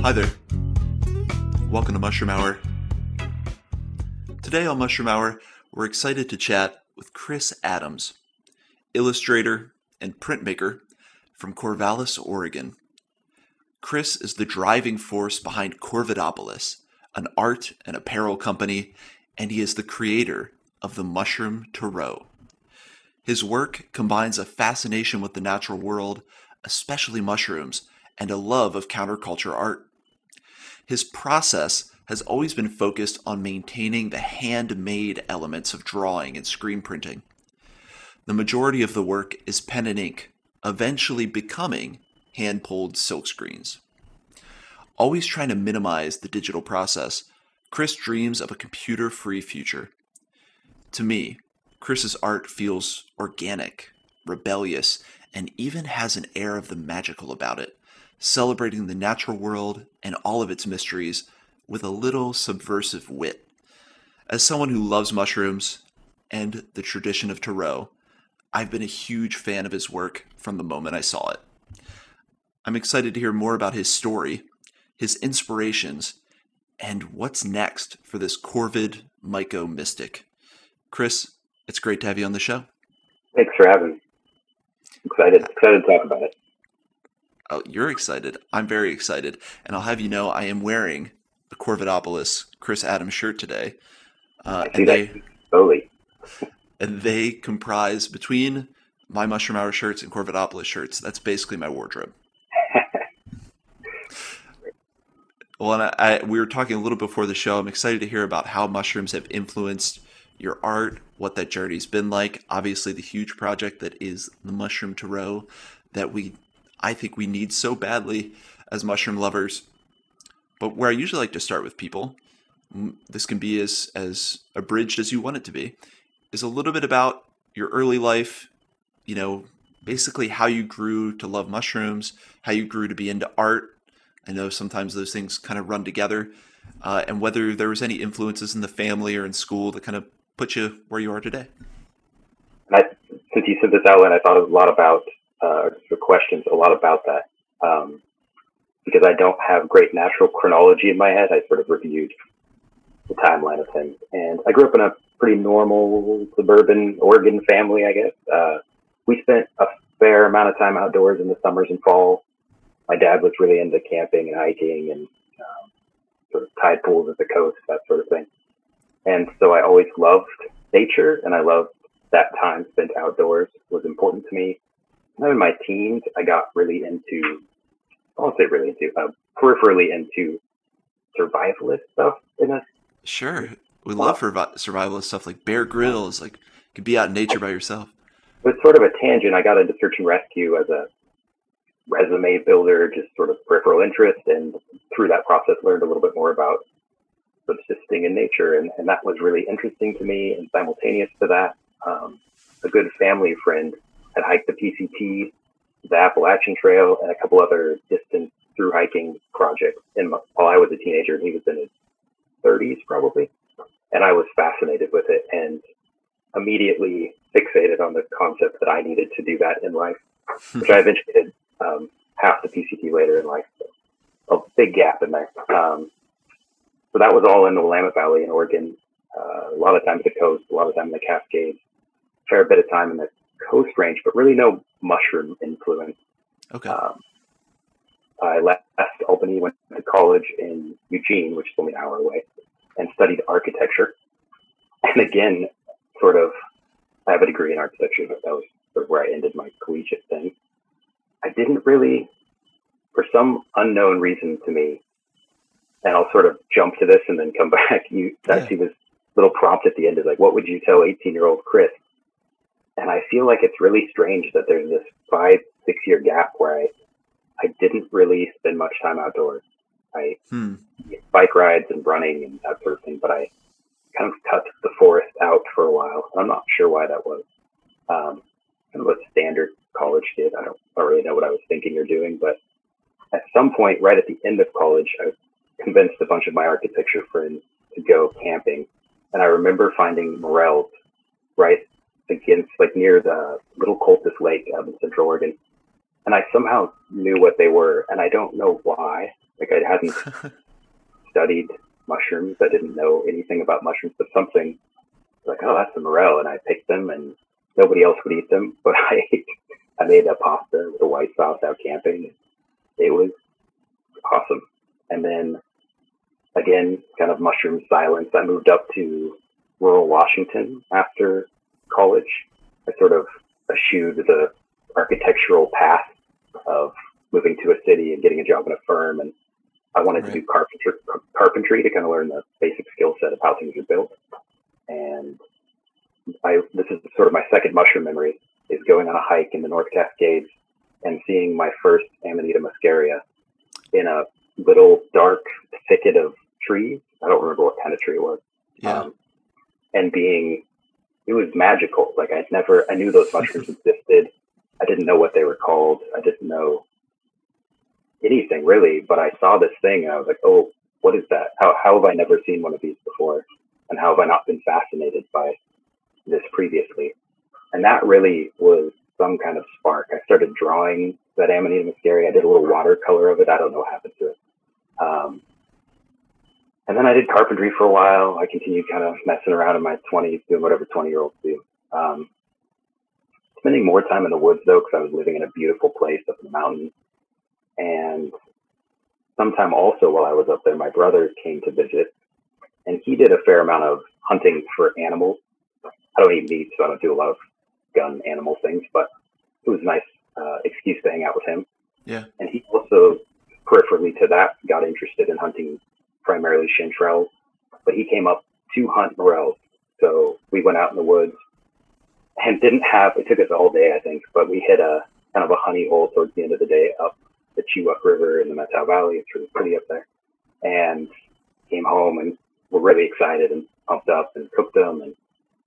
Hi there. Welcome to Mushroom Hour. Today on Mushroom Hour, we're excited to chat with Chris Adams, illustrator and printmaker from Corvallis, Oregon. Chris is the driving force behind Corvidopolis, an art and apparel company, and he is the creator of the mushroom tarot. His work combines a fascination with the natural world, especially mushrooms, and a love of counterculture art. His process has always been focused on maintaining the handmade elements of drawing and screen printing. The majority of the work is pen and ink, eventually becoming hand-pulled silkscreens. Always trying to minimize the digital process, Chris dreams of a computer-free future. To me, Chris's art feels organic, rebellious, and even has an air of the magical about it, celebrating the natural world and all of its mysteries with a little subversive wit. As someone who loves mushrooms and the tradition of tarot, I've been a huge fan of his work from the moment I saw it. I'm excited to hear more about his story, his inspirations, and what's next for this Corvid myco mystic. Chris, it's great to have you on the show. Thanks for having me. Excited to talk about it. Oh, you're excited. I'm very excited. And I'll have you know I am wearing the Corvidopolis Chris Adams shirt today. And they comprise, between my Mushroom Hour shirts and Corvidopolis shirts, that's basically my wardrobe. Well, and we were talking a little before the show. I'm excited to hear about how mushrooms have influenced your art, what that journey's been like. Obviously, the huge project that is the Mushroom Tarot that I think we need so badly as mushroom lovers. But where I usually like to start with people, this can be as abridged as you want it to be, is a little bit about your early life, basically how you grew to love mushrooms, how you grew to be into art. I know sometimes those things kind of run together, and whether there was any influences in the family or in school that kind of put you where you are today. Since you said this out loud, I thought a lot about a lot about that, because I don't have great natural chronology in my head. I sort of reviewed the timeline of things, and I grew up in a pretty normal suburban Oregon family, I guess. We spent a fair amount of time outdoors in the summers and fall. My dad was really into camping and hiking and sort of tide pools at the coast, that sort of thing. And so I always loved nature, and I loved that time spent outdoors was important to me. And in my teens, I got really into, peripherally into survivalist stuff in a Sure. We love survivalist stuff like Bear Grylls, like you could be out in nature by yourself. It was sort of a tangent. I got into search and rescue as a resume builder, just sort of peripheral interest, and through that process learned a little bit more about subsisting in nature, and that was really interesting to me. And simultaneous to that, a good family friend had hiked the PCT, the Appalachian Trail, and a couple other distance through hiking projects while I was a teenager, and he was in his 30s probably. And I was fascinated with it and immediately fixated on the concept that I needed to do that in life, which I eventually did half the PCT later in life. So a big gap in there. So that was all in the Willamette Valley in Oregon. A lot of time at the coast, a lot of time in the Cascades, a fair bit of time in the Coast Range, but really no mushroom influence. Okay. I left Albany, went to college in Eugene, which is only an hour away, and studied architecture. And again, I have a degree in architecture, but that was sort of where I ended my collegiate thing. I didn't really, for some unknown reason to me, and I'll sort of jump to this and then come back. See this little prompt at the end is like, what would you tell 18-year-old Chris? And I feel like it's really strange that there's this 5-6 year gap where I didn't really spend much time outdoors. I bike rides and running and that sort of thing, but I kind of cut the forest out for a while. And I'm not sure why that was. Kind of a standard college kid. I don't really know what I was thinking or doing, but at some point, right at the end of college, I convinced a bunch of my architecture friends to go camping. And I remember finding morels right against, like near the Little Cultus Lake out in Central Oregon. And I somehow knew what they were. And I don't know why. Like I hadn't studied mushrooms. I didn't know anything about mushrooms, but something like, oh, that's a morel. And I picked them and nobody else would eat them. But I made a pasta with a white sauce out camping. It was awesome. And then again, kind of mushroom silence. I moved up to rural Washington after college. I sort of eschewed the architectural path of moving to a city and getting a job in a firm. And I wanted to do carpentry to kind of learn the basic skill set of how things are built. And this is sort of my second mushroom memory, is going on a hike in the North Cascades and seeing my first Amanita muscaria in a little dark thicket of trees. I don't remember what kind of tree it was. Yeah. And it was magical. Like I knew those mushrooms existed. I didn't know what they were called. I didn't know anything really, but I saw this thing and I was like, oh, what is that? How have I never seen one of these before? And how have I not been fascinated by this previously? And that really was some kind of spark. I started drawing that Amanita muscaria. I did a little watercolor of it. I don't know what happened to it. And then I did carpentry for a while. I continued kind of messing around in my 20s, doing whatever 20-year-olds do. Spending more time in the woods, though, because I was living in a beautiful place up in the mountains. And sometime also while I was up there, my brother came to visit. And he did a fair amount of hunting for animals. I don't eat meat, so I don't do a lot of gun animal things. But it was a nice excuse to hang out with him. Yeah. And he also, peripherally to that, got interested in hunting primarily chanterelles, but he came up to hunt morels. So we went out in the woods and it took us all day, I think, but we hit a kind of a honey hole towards the end of the day up the Chihuahua River in the Methow Valley. It's really pretty up there. And came home and were really excited and pumped up and cooked them. And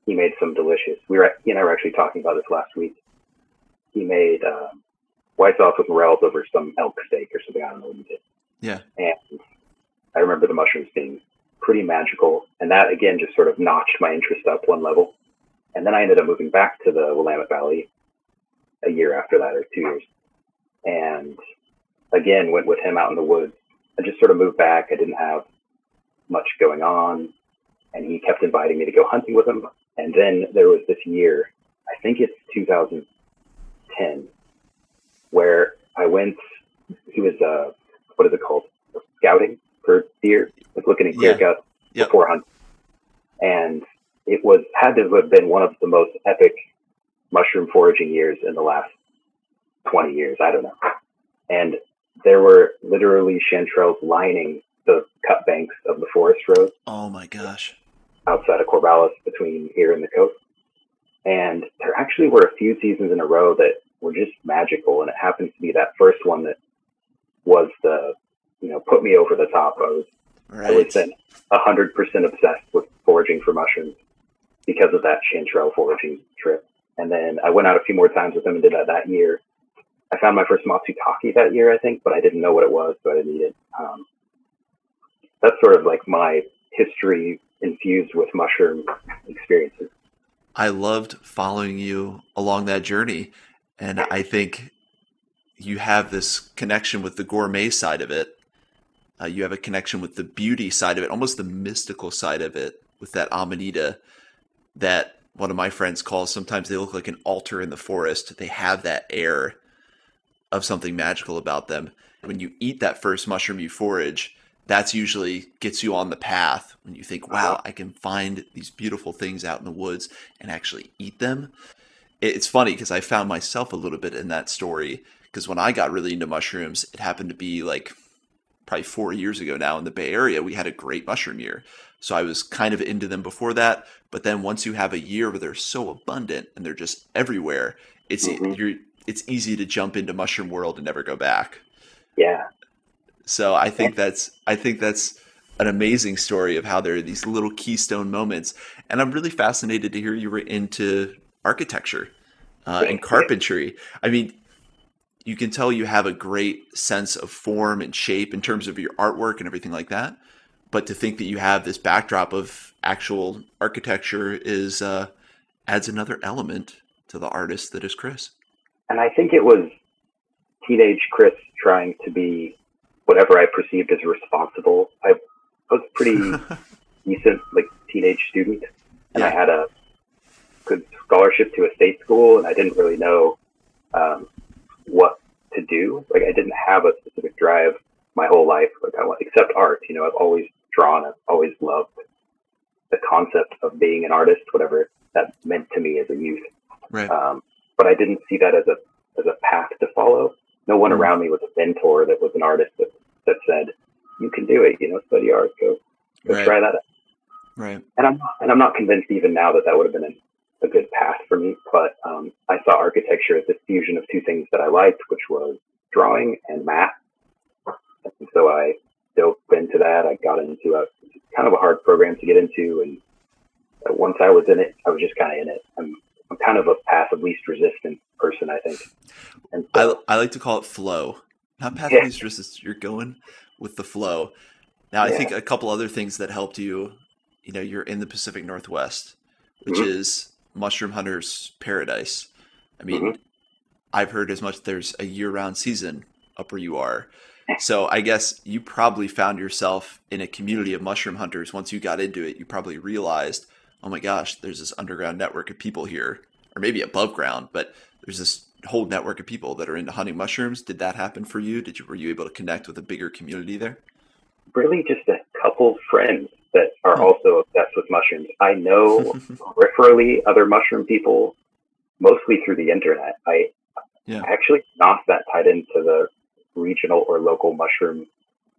he made some delicious, he and I were actually talking about this last week. He made white sauce with morels over some elk steak or something. I don't know what he did. Yeah. And I remember the mushrooms being pretty magical. And that, again, just sort of notched my interest up one level. And then I ended up moving back to the Willamette Valley a year after that, or 2 years. And again, went with him out in the woods. I just sort of moved back. I didn't have much going on. And he kept inviting me to go hunting with him. And then there was this year, I think it's 2010, where I went, he was, what is it called? Scouting for deer, like looking at clear cut before hunting. And it had to have been one of the most epic mushroom foraging years in the last 20 years. I don't know. And there were literally chanterelles lining the cut banks of the forest road. Oh my gosh. Outside of Corvallis, between here and the coast. And there actually were a few seasons in a row that were just magical. And it happens to be that first one that was put me over the top. I was then 100% obsessed with foraging for mushrooms because of that chanterelle foraging trip. And then I went out a few more times with him and did that year. I found my first matsutake that year, I think, but I didn't know what it was, so I didn't eat it. That's sort of like my history infused with mushroom experiences. I loved following you along that journey. And I think you have this connection with the gourmet side of it. You have a connection with the beauty side of it, almost the mystical side of it, with that Amanita that one of my friends calls, sometimes they look like an altar in the forest. They have that air of something magical about them. When you eat that first mushroom you forage, that's usually gets you on the path when you think, wow, I can find these beautiful things out in the woods and actually eat them. It's funny because I found myself a little bit in that story, because when I got really into mushrooms, it happened to be like probably 4 years ago now in the Bay Area. We had a great mushroom year. So I was kind of into them before that. But then once you have a year where they're so abundant and they're just everywhere, it's easy to jump into mushroom world and never go back. Yeah. So I think that's an amazing story of how there are these little keystone moments. And I'm really fascinated to hear you were into architecture and carpentry. I mean, you can tell you have a great sense of form and shape in terms of your artwork and everything like that. But to think that you have this backdrop of actual architecture adds another element to the artist that is Chris. And I think it was teenage Chris trying to be whatever I perceived as responsible. I was pretty decent, like teenage student, and I Yeah. had a good scholarship to a state school, and I didn't really know what to do. Like I didn't have a specific drive my whole life, like except art. You know, I've always drawn. I've always loved the concept of being an artist, whatever that meant to me as a youth. Right. But I didn't see that as a path to follow. No one Mm. around me was a mentor that was an artist that said, "You can do it. You know, study art. Go Right. try that out." Right. And I'm not convinced even now that would have been a good path for me. But I saw architecture as this fusion of two things that I liked, which was drawing and math. And so I dove into that. I got into a kind of a hard program to get into, and once I was in it, I was just kind of in it. I'm kind of a path of least resistance person, I think. And so, I like to call it flow, not path yeah, of least resistance. You're going with the flow. Now, I think yeah, a couple other things that helped you, you know, you're in the Pacific Northwest, which mm-hmm, is mushroom hunters' paradise. I mm-hmm, mean, I've heard as much there's a year-round season up where you are. So I guess you probably found yourself in a community of mushroom hunters. Once you got into it, you probably realized, oh my gosh, there's this underground network of people here, or maybe above ground, but there's this whole network of people that are into hunting mushrooms. Did that happen for you? Were you able to connect with a bigger community there? really just a couple friends that are Huh. also obsessed with mushrooms. I know peripherally other mushroom people, mostly through the internet. I Yeah. actually not that tied into the regional or local mushroom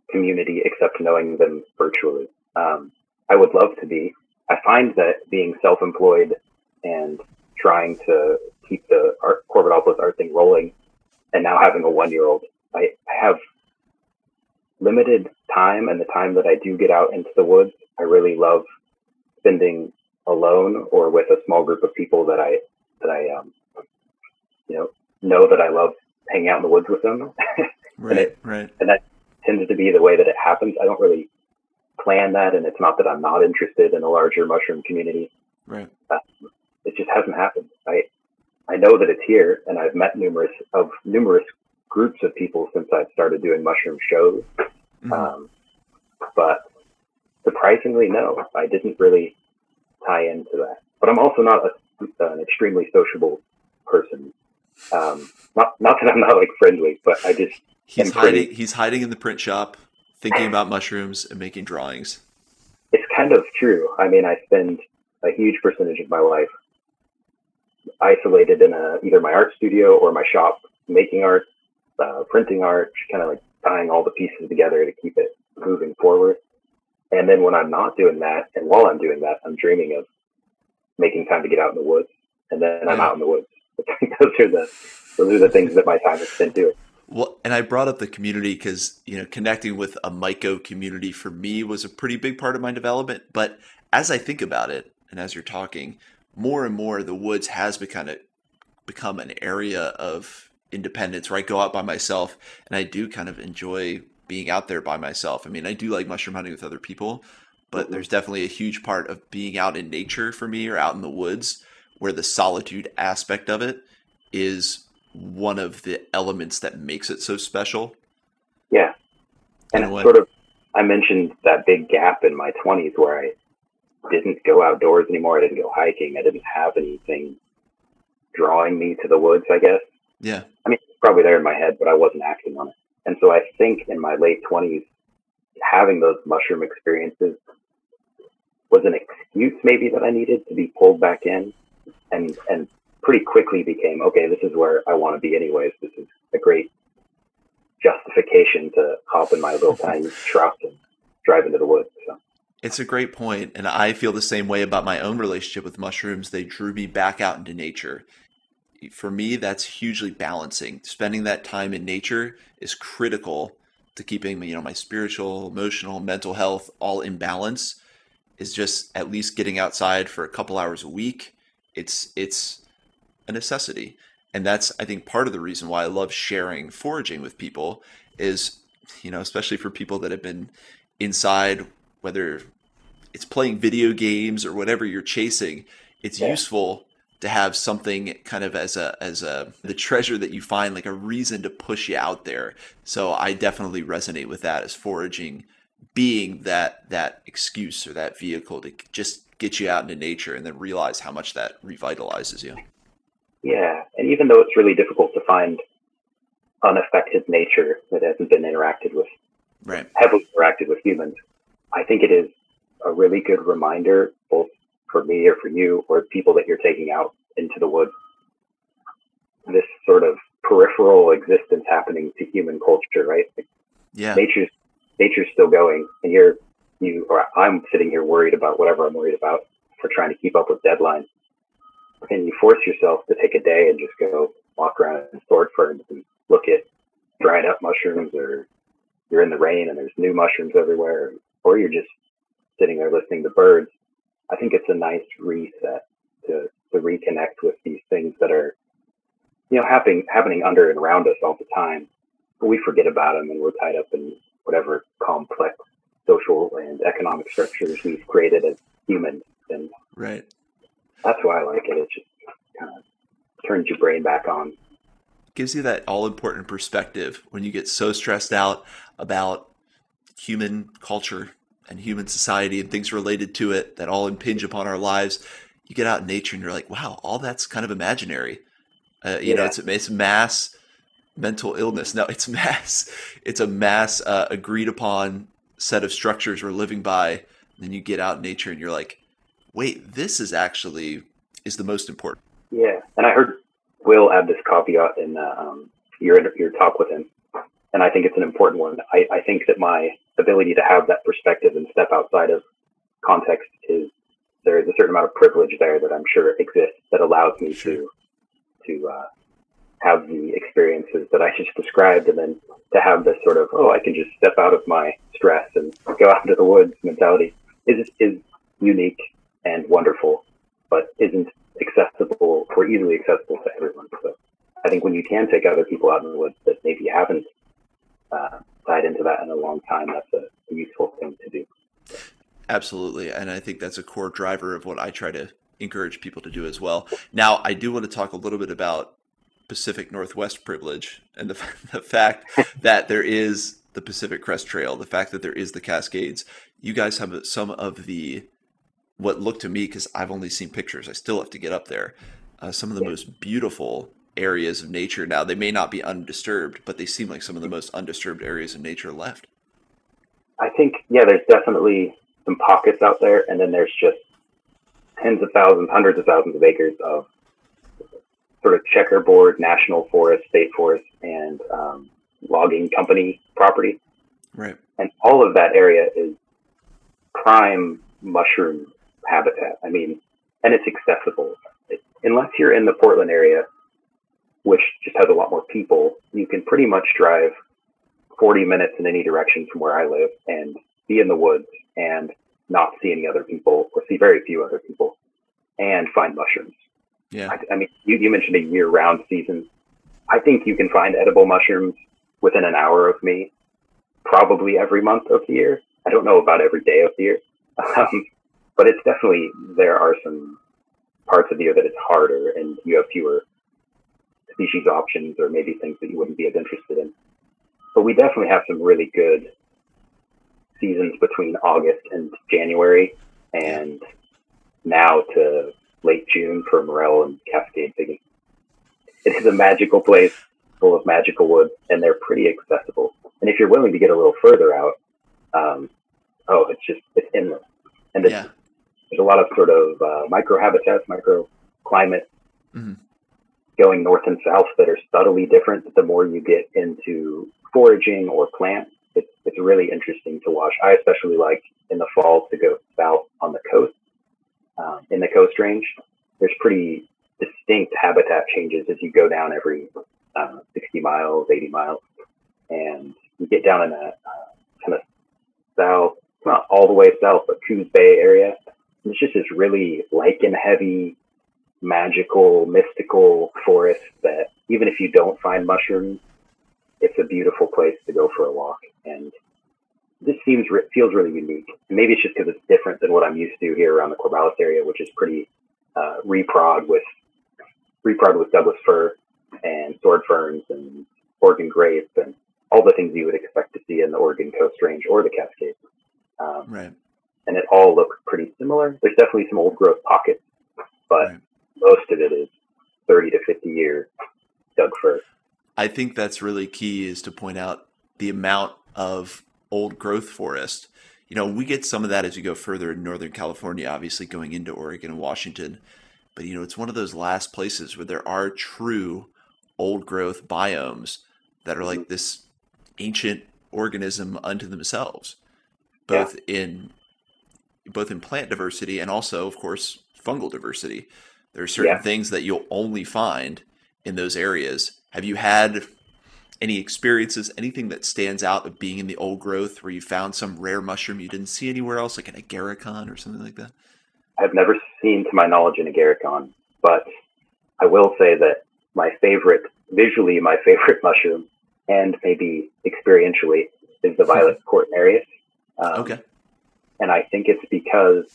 community, except knowing them virtually. I would love to be. I find that being self-employed and trying to keep the Corvidopolis art thing rolling, and now having a 1-year-old, I have limited time, and the time that I do get out into the woods, I really love spending alone or with a small group of people that I know that I love hanging out in the woods with them. Right. Right. And that tends to be the way that it happens. I don't really plan that, and it's not that I'm not interested in a larger mushroom community. Right. It just hasn't happened. I know that it's here, and I've met numerous groups of people since I've started doing mushroom shows. Mhm. But surprisingly, no, I didn't really tie into that. But I'm also not an extremely sociable person. Not that I'm not like friendly, but I just am pretty. He's hiding in the print shop, thinking about mushrooms and making drawings. It's kind of true. I mean, I spend a huge percentage of my life isolated in either my art studio or my shop, making art, printing art, kind of like tying all the pieces together to keep it moving forward. And then when I'm not doing that, and while I'm doing that, I'm dreaming of making time to get out in the woods. And then I'm Yeah. out in the woods. those are the things that my time is spent doing. Well, and I brought up the community because, you know, connecting with a myco community for me was a pretty big part of my development. But as I think about it, and as you're talking, more and more the woods has become an area of independence where I go out by myself and I do kind of enjoy being out there by myself. I mean, I do like mushroom hunting with other people, but Mm-hmm. there's definitely a huge part of being out in nature for me or out in the woods where the solitude aspect of it is one of the elements that makes it so special Yeah. in And a it's way. sort of, I mentioned that big gap in my 20s where I didn't go outdoors anymore. I didn't go hiking. I didn't have anything drawing me to the woods, I guess. Yeah. I mean, it's probably there in my head, but I wasn't acting on it. And so I think in my late 20s, having those mushroom experiences was an excuse maybe that I needed to be pulled back in, and pretty quickly became, okay, this is where I want to be anyways. This is a great justification to hop in my little tiny truck and drive into the woods. So, It's a great point, and I feel the same way about my own relationship with mushrooms. They drew me back out into nature. For me, that's hugely balancing. Spending that time in nature is critical to keeping, you know, my spiritual, emotional, mental health all in balance. Is just at least getting outside for a couple hours a week. It's a necessity. And that's, I think, part of the reason why I love sharing foraging with people is, you know, especially for people that have been inside, whether it's playing video games or whatever you're chasing, it's yeah, useful to have something kind of as the treasure that you find, like a reason to push you out there. So I definitely resonate with that, as foraging being that excuse or that vehicle to just get you out into nature and then realize how much that revitalizes you. Yeah. And even though it's really difficult to find unaffected nature that hasn't been Right. heavily interacted with humans, I think it is a really good reminder, both for me or for you or people that you're taking out into the woods, this sort of peripheral existence happening to human culture, right? Like Yeah. nature's still going, and I'm sitting here worried about whatever I'm worried about for trying to keep up with deadlines. And you force yourself to take a day and just go walk around in sword ferns and look at dried up mushrooms, or you're in the rain and there's new mushrooms everywhere, or you're just sitting there listening to birds. I think it's a nice reset to reconnect with these things that are, happening under and around us all the time, but we forget about them and we're tied up in whatever complex social and economic structures we've created as humans. And Right. that's why I like it. It just kind of turns your brain back on. Gives you that all important perspective when you get so stressed out about human culture and human society and things related to it that all impinge upon our lives. You get out in nature and you're like, wow, all that's kind of imaginary. It's mass mental illness. No, it's mass. It's a mass agreed upon set of structures we're living by. And then you get out in nature and you're like, wait, this is the most important. Yeah, and I heard Will add this caveat in your talk with him, and I think it's an important one. I think that my ability to have that perspective and step outside of context there is a certain amount of privilege there that I'm sure exists that allows me to have the experiences that I just described, and then to have this sort of, I can just step out of my stress and go out into the woods mentality is unique and wonderful, but isn't accessible or easily accessible to everyone. So I think when you can take other people out in the woods that maybe haven't tied into that in a long time, that's a useful thing to do. Absolutely. And I think that's a core driver of what I try to encourage people to do as well. Now, I do want to talk a little bit about Pacific Northwest privilege and the fact that there is the Pacific Crest Trail, the fact that there is the Cascades. You guys have some of what look to me, because I've only seen pictures, I still have to get up there, some of the most beautiful areas of nature. Now, they may not be undisturbed, but they seem like some of the most undisturbed areas of nature left. I think, there's definitely some pockets out there, and then there's just tens of thousands, hundreds of thousands of acres of sort of checkerboard national forest, state forest, and logging company property. Right. And all of that area is prime mushroom habitat. I mean, and it's accessible. Unless you're in the Portland area, which just has a lot more people, you can pretty much drive 40 minutes in any direction from where I live and be in the woods and not see any other people, or see very few other people, and find mushrooms. Yeah. I mean, you mentioned a year-round season. I think you can find edible mushrooms within an hour of me, probably every month of the year. I don't know about every day of the year. But it's definitely, there are some parts of the year that it's harder and you have fewer species options, or maybe things that you wouldn't be as interested in. But we definitely have some really good seasons between August and January, and now to late June for morel and cascade digging. It is a magical place full of magical woods, and they're pretty accessible. And if you're willing to get a little further out, it's endless. And there's a lot of sort of microhabitats, microclimate going north and south that are subtly different the more you get into foraging or plants. It's really interesting to watch. I especially like in the fall to go south on the coast. In the Coast Range, there's pretty distinct habitat changes as you go down every 60 miles, 80 miles. And you get down in that kind of south, not all the way south, but Coos Bay area. And it's just this really lichen-heavy, magical, mystical forest that even if you don't find mushrooms, it's a beautiful place to go for a walk. And this feels really unique. And maybe it's just because it's different than what I'm used to here around the Corvallis area, which is pretty reprod with reprod with Douglas fir and sword ferns and Oregon grape and all the things you would expect to see in the Oregon Coast Range or the Cascades. Right. And it all looks pretty similar. There's definitely some old growth pockets, but most of it is 30 to 50 year Doug fir. I think that's really key, is to point out the amount of old growth forest. We get some of that as you go further in Northern California, obviously going into Oregon and Washington. But, it's one of those last places where there are true old growth biomes that are like this ancient organism unto themselves, both in plant diversity and also, of course, fungal diversity. There are certain things that you'll only find in those areas. Have you had any experiences, anything that stands out of being in the old growth where you found some rare mushroom you didn't see anywhere else, like an agaricon or something like that? I've never seen, to my knowledge, an agaricon, but I will say that visually my favorite mushroom, and maybe experientially, is the violet quaternarius. Okay. And I think it's because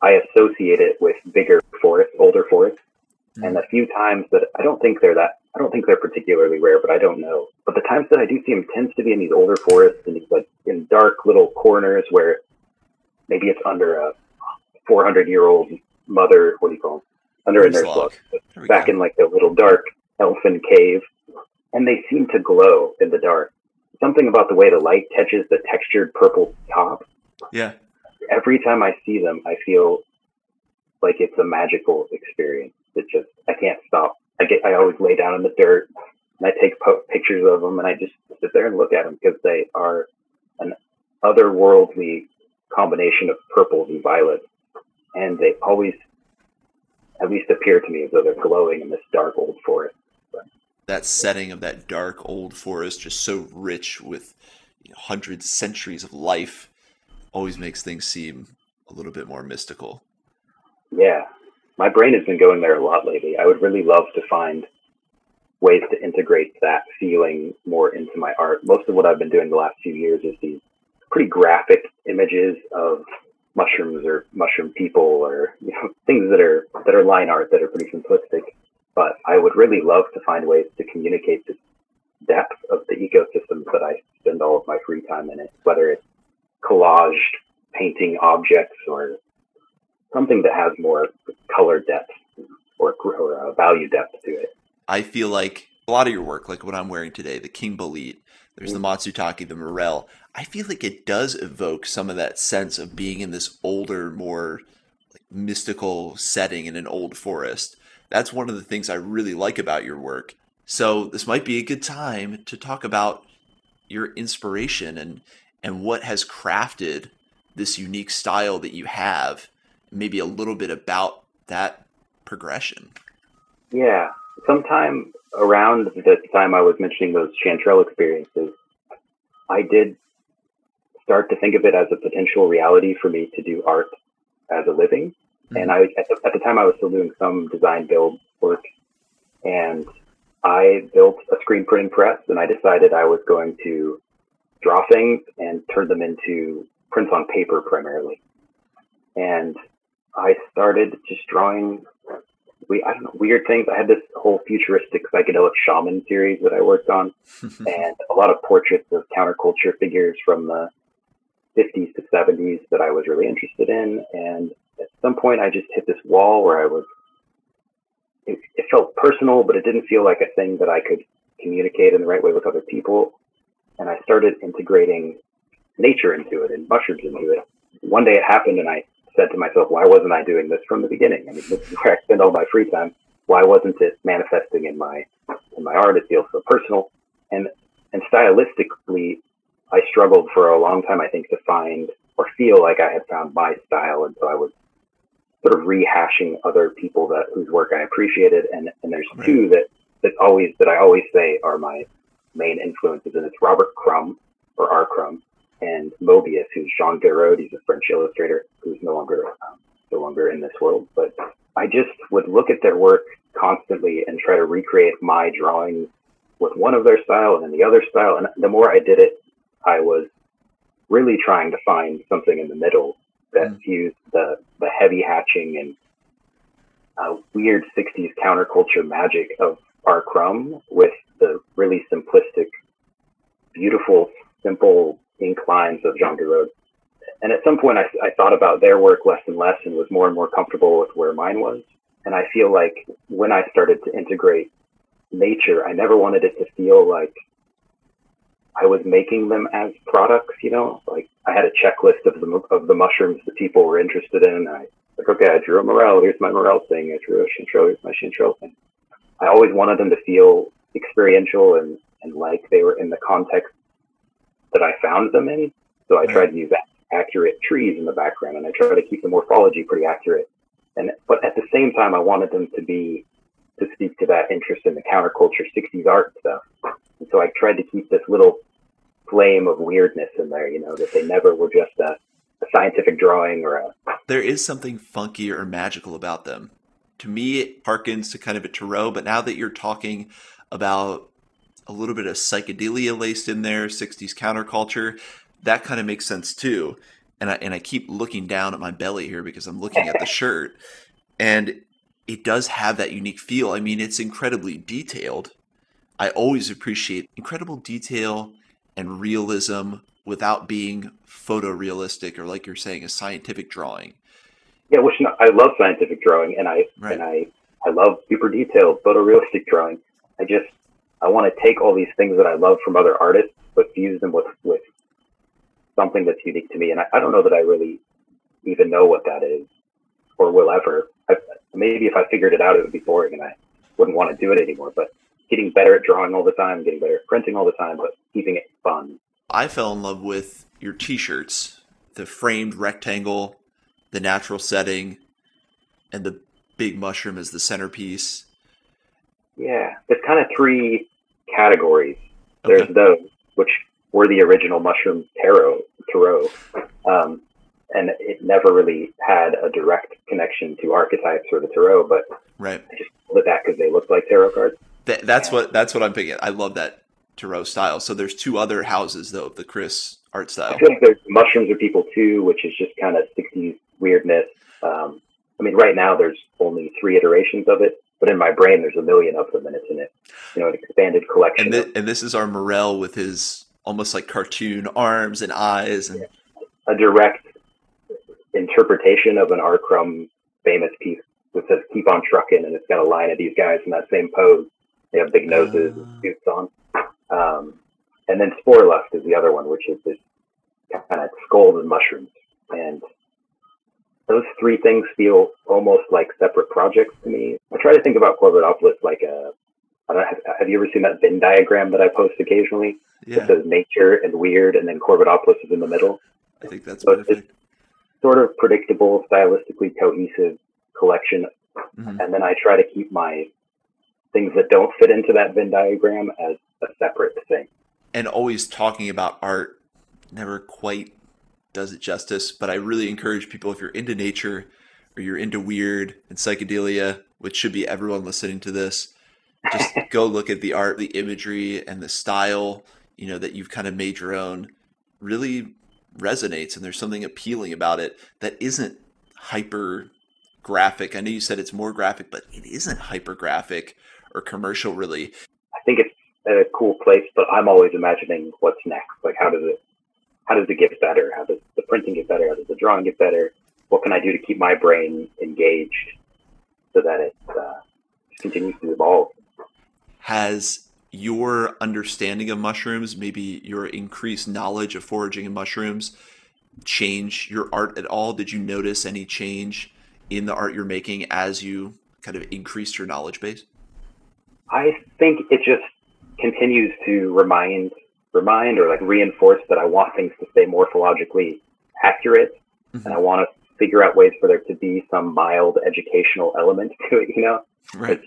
I associate it with bigger forests, older forests. And a few times that I don't think they're particularly rare, but I don't know. But the times that I do see them tends to be in these older forests and these in dark little corners where maybe it's under a 400-year-old mother, what do you call them? Under a nurse log. Back in the little dark elfin cave. And they seem to glow in the dark. Something about the way the light catches the textured purple top. Yeah. Every time I see them, I feel like it's a magical experience. I can't stop. I always lay down in the dirt and I take pictures of them and I just sit there and look at them because they are an otherworldly combination of purples and violets. And they always at least appear to me as though they're glowing in this dark old forest. That setting of that dark old forest, just so rich with hundreds, centuries of life, always makes things seem a little bit more mystical. Yeah. My brain has been going there a lot lately. I would really love to find ways to integrate that feeling more into my art. Most of what I've been doing the last few years is these pretty graphic images of mushrooms or mushroom people or things that are line art that are pretty simplistic. But I would really love to find ways to communicate the depth of the ecosystems that I spend all of my free time in it, whether it's collaged painting objects or something that has more color depth or value depth to it. I feel like a lot of your work, like what I'm wearing today, the King Bolete, there's the Matsutake, the Morel, I feel like it does evoke some of that sense of being in this older, more mystical setting in an old forest. That's one of the things I really like about your work. So this might be a good time to talk about your inspiration and what has crafted this unique style that you have, maybe a little bit about that progression. Yeah. Sometime around the time I was mentioning those chanterelle experiences, I did start to think of it as a potential reality for me to do art as a living. And at the time I was still doing some design build work, and I built a screen printing press, and I decided I was going to draw things and turn them into prints on paper primarily. And I started just drawing weird things. I had this whole futuristic psychedelic shaman series that I worked on, and a lot of portraits of counterculture figures from the 50s to 70s that I was really interested in. And at some point I just hit this wall where it felt personal, but it didn't feel like a thing that I could communicate in the right way with other people. And I started integrating nature into it and mushrooms into it. One day it happened and I said to myself, why wasn't I doing this from the beginning? I mean, this is where I spend all my free time. Why wasn't it manifesting in my art? It feels so personal. And stylistically, I struggled for a long time, I think, to find or feel like I had found my style. And so I was sort of rehashing other people whose work I appreciated. And there's two that I always say are my main influences. And it's Robert Crumb, or R. Crumb, and Mobius, who's Jean Giraud. He's a French illustrator who's no longer in this world. But I just would look at their work constantly and try to recreate my drawings with one of their style and then the other style. And the more I did it, I was really trying to find something in the middle that fused the heavy hatching and weird 60s counterculture magic of R. Crumb with the really simplistic, beautiful, simple ink lines of Jean Giraud. And at some point I thought about their work less and less and was more and more comfortable with where mine was. And I feel like when I started to integrate nature, I never wanted it to feel like I was making them as products, you know, like I had a checklist of the mushrooms that people were interested in. Like, okay, I drew a morel. Here's my morel thing. I drew a chanterelle. Here's my chanterelle thing. I always wanted them to feel experiential and like they were in the context that I found them in. So I tried to use accurate trees in the background, and I tried to keep the morphology pretty accurate. But at the same time, I wanted them to speak to that interest in the counterculture 60s art stuff. And so I tried to keep this little flame of weirdness in there, you know, that they never were just a scientific drawing or a... There is something funky or magical about them. To me, it harkens to kind of a Tarot, but now that you're talking about a little bit of psychedelia laced in there, 60s counterculture, that kind of makes sense too. And I keep looking down at my belly here because I'm looking at the shirt, and it does have that unique feel. I mean, it's incredibly detailed. I always appreciate incredible detail and realism without being photorealistic or, like you're saying, a scientific drawing. Yeah, I love scientific drawing, and I love super detailed photorealistic drawing. I want to take all these things that I love from other artists, but fuse them with something that's unique to me. And I don't know that I really even know what that is or will ever. Maybe if I figured it out, it would be boring and I wouldn't want to do it anymore. But getting better at drawing all the time, getting better at printing all the time, but keeping it fun. I fell in love with your t-shirts, the framed rectangle, the natural setting, and the big mushroom as the centerpiece. Yeah, it's kind of three categories. There's those, which were the original mushroom tarot. And it never really had a direct connection to archetypes or the tarot, but I just did that because they looked like tarot cards. That's what I'm picking. I love that tarot style. So there's two other houses though of the Chris art style. I feel like there's Mushrooms Are People too, which is just kind of 60s weirdness. I mean, right now there's only 3 iterations of it, but in my brain there's a million of them, and it's in it, you know, an expanded collection. And this is our Morel with his almost like cartoon arms and eyes, and a direct interpretation of an R. Crumb famous piece that says "Keep on trucking," and it's got a line of these guys in that same pose. They have big noses and suits on. And then Spore Left is the other one, which is this kind of skull and mushrooms. And those 3 things feel almost like separate projects to me. I try to think about Corvidopolis like have you ever seen that Venn diagram that I post occasionally? Yeah. It says nature and weird, and then Corvidopolis is in the middle. I think that's so perfect. It's sort of predictable, stylistically cohesive collection. Mm-hmm. And then I try to keep my things that don't fit into that Venn diagram as a separate thing. And always talking about art never quite does it justice, but I really encourage people, if you're into nature or you're into weird and psychedelia, which should be everyone listening to this, just go look at the art, the imagery, and the style, you know, that you've kind of made your own. Really resonates, and there's something appealing about it that isn't hyper graphic. I know you said it's more graphic, but it isn't hyper graphic or commercial really. I think it's a cool place, but I'm always imagining what's next. Like how does it get better? How does the printing get better? How does the drawing get better? What can I do to keep my brain engaged so that it continues to evolve? Has your understanding of mushrooms, maybe your increased knowledge of foraging and mushrooms, change your art at all? Did you notice any change in the art you're making as you kind of increased your knowledge base? I think it just continues to remind or like reinforce that I want things to stay morphologically accurate. Mm-hmm. And I want to figure out ways for there to be some mild educational element to it, you know? Right.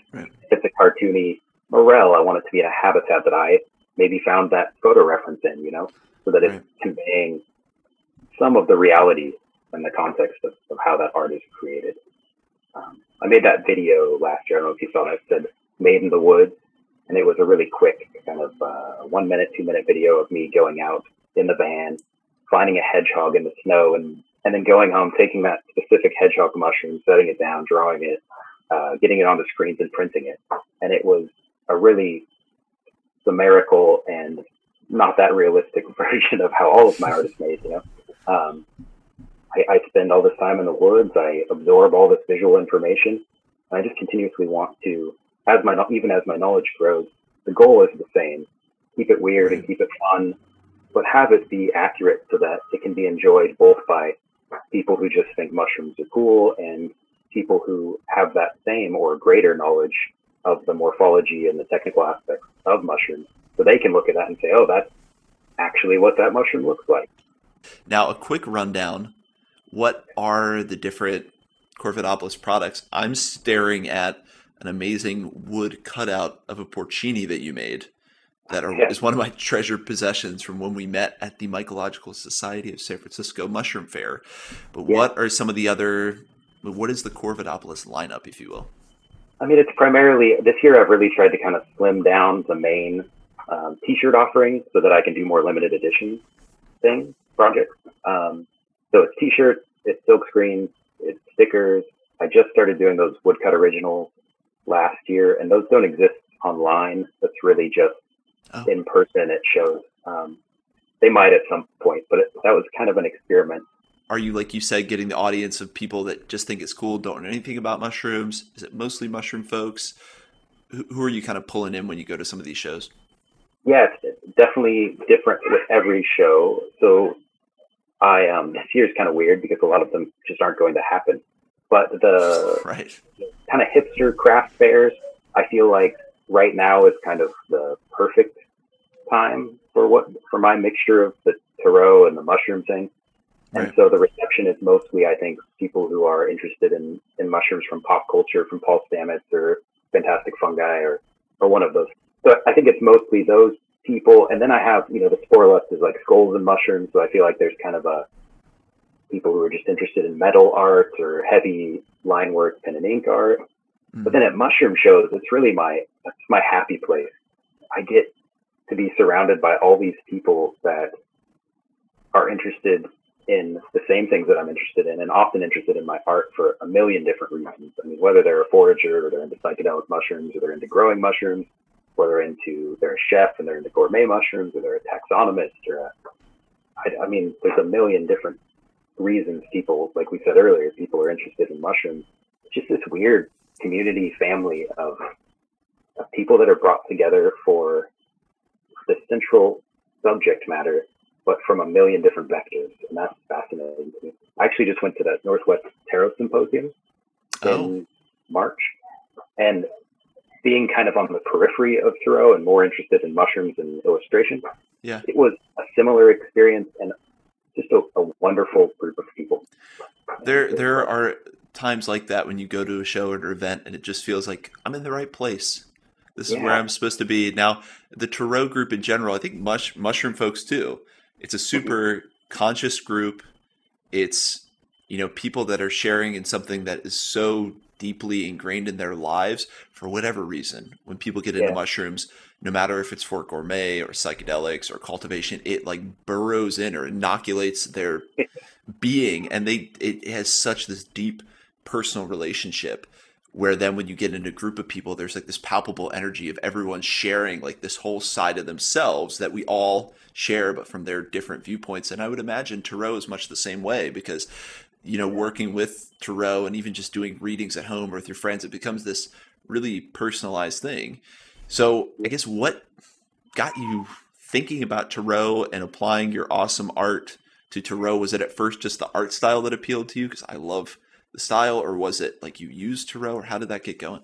It's a cartoony morel. I want it to be in a habitat that I maybe found that photo reference in, you know, so that it's conveying some of the reality and the context of how that art is created. I made that video last year. I don't know if you saw that. It said "Made in the Woods," and it was a really quick kind of 1 minute, 2 minute video of me going out in the van, finding a hedgehog in the snow, and then going home, taking that specific hedgehog mushroom, setting it down, drawing it, getting it on the screens and printing it. And it was a really chimerical and not that realistic version of how all of my art is made, you know. I spend all this time in the woods. I absorb all this visual information. And I just continuously want to, even as my knowledge grows, the goal is the same. Keep it weird and keep it fun, but have it be accurate so that it can be enjoyed both by people who just think mushrooms are cool and people who have that same or greater knowledge of the morphology and the technical aspects of mushrooms. So they can look at that and say, oh, that's actually what that mushroom looks like. Now, a quick rundown. What are the different Corvidopolis products? I'm staring at an amazing wood cutout of a porcini that you made is one of my treasured possessions from when we met at the Mycological Society of San Francisco Mushroom Fair. But what are some of the other, what is the Corvidopolis lineup, if you will? I mean, it's primarily, this year I've really tried to kind of slim down the main t-shirt offering so that I can do more limited edition projects. So it's t-shirts, it's silk screens, it's stickers. I just started doing those woodcut originals last year, and those don't exist online. That's really just in person at shows. They might at some point, but that was kind of an experiment. Are you, like you said, getting the audience of people that just think it's cool, don't know anything about mushrooms? Is it mostly mushroom folks? Who are you kind of pulling in when you go to some of these shows? Yeah, it's definitely different with every show. So this year is kind of weird because a lot of them just aren't going to happen. But the kind of hipster craft fairs, I feel like right now is kind of the perfect time for my mixture of the tarot and the mushroom thing. And so the reception is mostly, I think, people who are interested in mushrooms from pop culture, from Paul Stamets or Fantastic Fungi or one of those. So I think it's mostly those people. And then I have, the spore list is like skulls and mushrooms. So I feel like there's kind of people who are just interested in metal art or heavy line work, pen and ink art. But then at mushroom shows, it's really my happy place. I get to be surrounded by all these people that are interested in the same things that I'm interested in and often interested in my art for a million different reasons. I mean, whether they're a forager or they're into psychedelic mushrooms or they're into growing mushrooms, whether they're a chef and they're into gourmet mushrooms or they're a taxonomist I mean, there's a million different reasons people, like we said earlier, people are interested in mushrooms. It's just this weird community family of people that are brought together for the central subject matter, but from a million different vectors. And that's fascinating to me. I actually just went to the Northwest Tarot Symposium in March, and being kind of on the periphery of tarot and more interested in mushrooms and illustration, it was a similar experience and just a wonderful group of people. There are times like that when you go to a show or an event and it just feels like I'm in the right place. This is where I'm supposed to be. Now, the tarot group in general, I think mushroom folks too, it's a super conscious group. It's, people that are sharing in something that is so deeply ingrained in their lives for whatever reason. When people get into mushrooms, no matter if it's for gourmet or psychedelics or cultivation, it like burrows in or inoculates their being, and it has such this deep personal relationship where then when you get in a group of people, there's like this palpable energy of everyone sharing like this whole side of themselves that we all share, but from their different viewpoints. And I would imagine tarot is much the same way because, working with tarot and even just doing readings at home or with your friends, it becomes this really personalized thing. So I guess what got you thinking about tarot and applying your awesome art to tarot? Was it at first just the art style that appealed to you? Because I love the style, or was it like you used tarot, or how did that get going?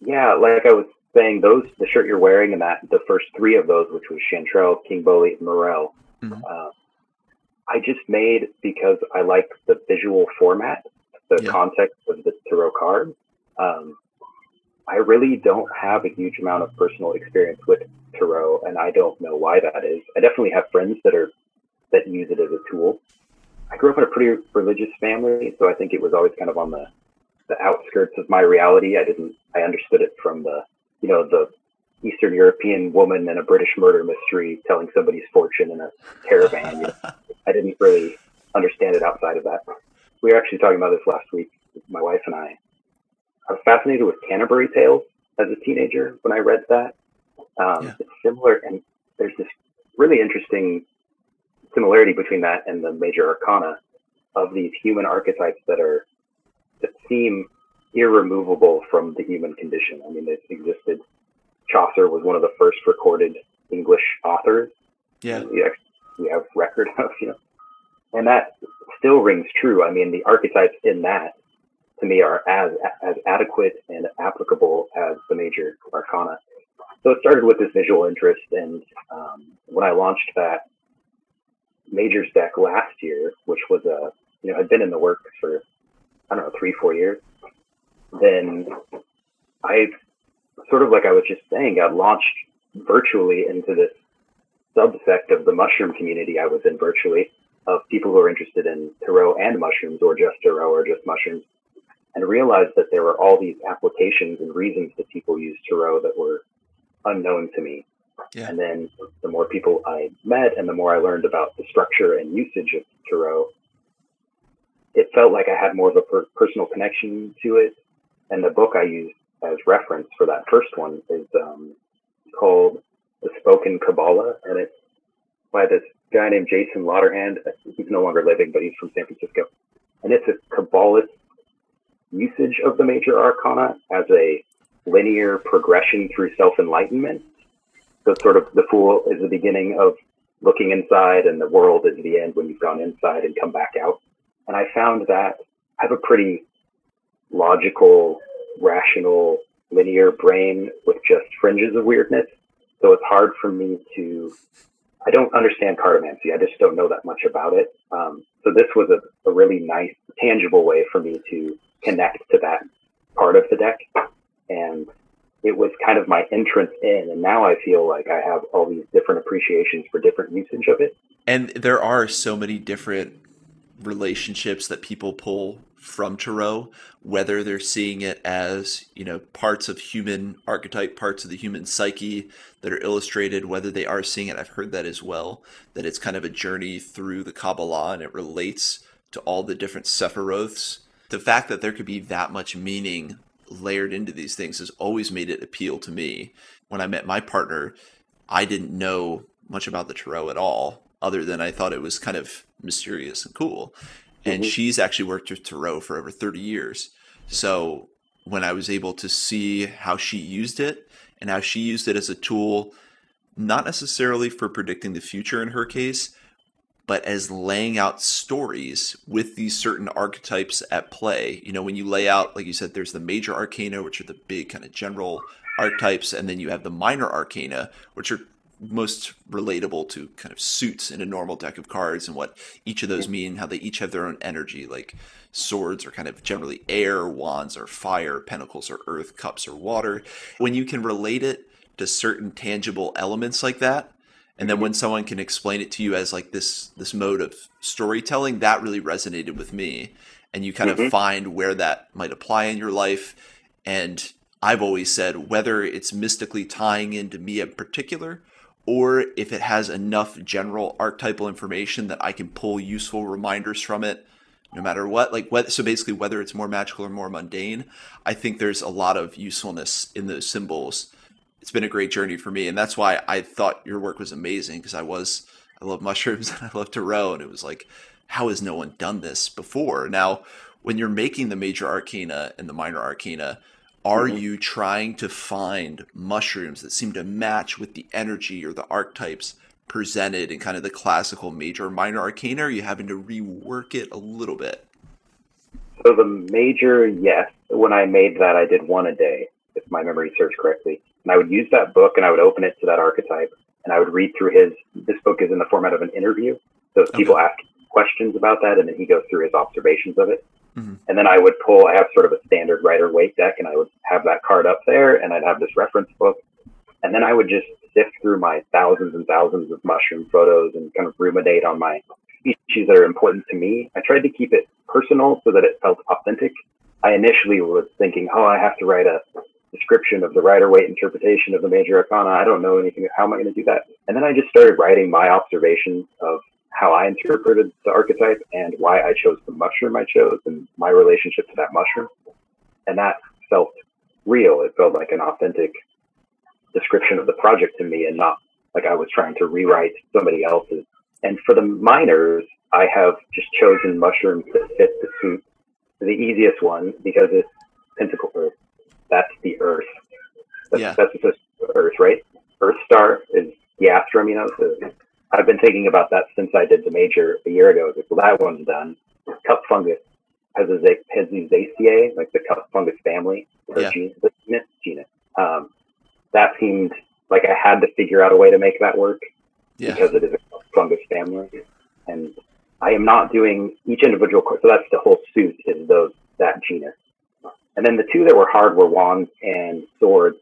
Yeah, like I was saying, the shirt you're wearing and the first three of those, which was Chanterelle, King Boley, and Morel, I just made because I like the visual format, the context of the tarot card. I really don't have a huge amount of personal experience with tarot, and I don't know why that is. I definitely have friends that use it as a tool. I grew up in a pretty religious family, so I think it was always kind of on the outskirts of my reality. I understood it from the Eastern European woman in a British murder mystery telling somebody's fortune in a caravan. I didn't really understand it outside of that. We were actually talking about this last week, my wife and I. I was fascinated with Canterbury Tales as a teenager when I read that. It's similar, and there's this really interesting similarity between that and the major arcana of these human archetypes that seem irremovable from the human condition. I mean, they've existed. Chaucer was one of the first recorded English authors. Yeah. We have record of, and that still rings true. I mean, the archetypes in that, to me, are as adequate and applicable as the major arcana. So it started with this visual interest, and when I launched that Majors deck last year, which was had been in the works for, 3-4 years, then I sort of, like I was just saying, got launched virtually into this subsect of the mushroom community I was in virtually, of people who are interested in tarot and mushrooms, or just tarot or just mushrooms, and realized that there were all these applications and reasons that people use tarot that were unknown to me. Yeah. And then the more people I met and the more I learned about the structure and usage of tarot, it felt like I had more of a personal connection to it. And the book I used as reference for that first one is called The Spoken Kabbalah, and it's by this guy named Jason Lauderhand. He's no longer living, but he's from San Francisco. And it's a Kabbalist usage of the major arcana as a linear progression through self-enlightenment. So sort of the Fool is the beginning of looking inside, and the World is the end when you've gone inside and come back out. And I found that I have a pretty logical, rational, linear brain with just fringes of weirdness. So it's hard for me I don't understand cartomancy. I just don't know that much about it. So this was a really nice, tangible way for me to connect to that part of the deck. And it was kind of my entrance in. And now I feel like I have all these different appreciations for different usage of it. And there are so many different relationships that people pull from tarot, whether they're seeing it as, parts of human archetype, parts of the human psyche that are illustrated, whether they are seeing it, I've heard that as well, that it's kind of a journey through the Kabbalah and it relates to all the different Sephiroths. The fact that there could be that much meaning layered into these things has always made it appeal to me. When I met my partner, I didn't know much about the tarot at all, other than I thought it was kind of mysterious and cool. And she's actually worked with tarot for over 30 years. So when I was able to see how she used it and how she used it as a tool, not necessarily for predicting the future in her case, but as laying out stories with these certain archetypes at play. When you lay out, like you said, there's the major arcana, which are the big kind of general archetypes, and then you have the minor arcana, which are most relatable to kind of suits in a normal deck of cards and what each of those mean, how they each have their own energy. Like swords are kind of generally air, wands are fire, pentacles are earth, cups are water. When you can relate it to certain tangible elements like that, and then when someone can explain it to you as like this mode of storytelling, that really resonated with me. And you kind of find where that might apply in your life. And I've always said, whether it's mystically tying into me in particular, or if it has enough general archetypal information that I can pull useful reminders from it, no matter what. So basically, whether it's more magical or more mundane, I think there's a lot of usefulness in those symbols. It's been a great journey for me, and that's why I thought your work was amazing, because I love mushrooms and I love tarot, and it was like, how has no one done this before? Now, when you're making the major arcana and the minor arcana, are you trying to find mushrooms that seem to match with the energy or the archetypes presented in kind of the classical major or minor arcana? Or are you having to rework it a little bit? So the major, yes. When I made that, I did one a day, if my memory serves correctly. And I would use that book and I would open it to that archetype and I would read through this book is in the format of an interview. So people ask questions about that and then he goes through his observations of it. And then I would I have sort of a standard Rider-Waite deck, and I would have that card up there, and I'd have this reference book. And then I would just sift through my thousands and thousands of mushroom photos and kind of ruminate on my species that are important to me. I tried to keep it personal so that it felt authentic. I initially was thinking, I have to write a description of the Rider-Waite interpretation of the major arcana. I don't know anything. How am I going to do that? And then I just started writing my observations of how I interpreted the archetype and why I chose the mushroom I chose and my relationship to that mushroom. And that felt real. It felt like an authentic description of the project to me, and not like I was trying to rewrite somebody else's. And for the miners, I have just chosen mushrooms that fit the suit. The easiest one, because it's pentacle earth. That's the earth. That's the earth, right? Earth star is the astrum, So I've been thinking about that since I did the major a year ago. Well, that one's done. Cup fungus has Hesizaceae, like the cup fungus family, or genus. That seemed like I had to figure out a way to make that work because it is a cup fungus family. And I am not doing each individual course. So that's the whole suit is that genus. And then the two that were hard were wands and swords.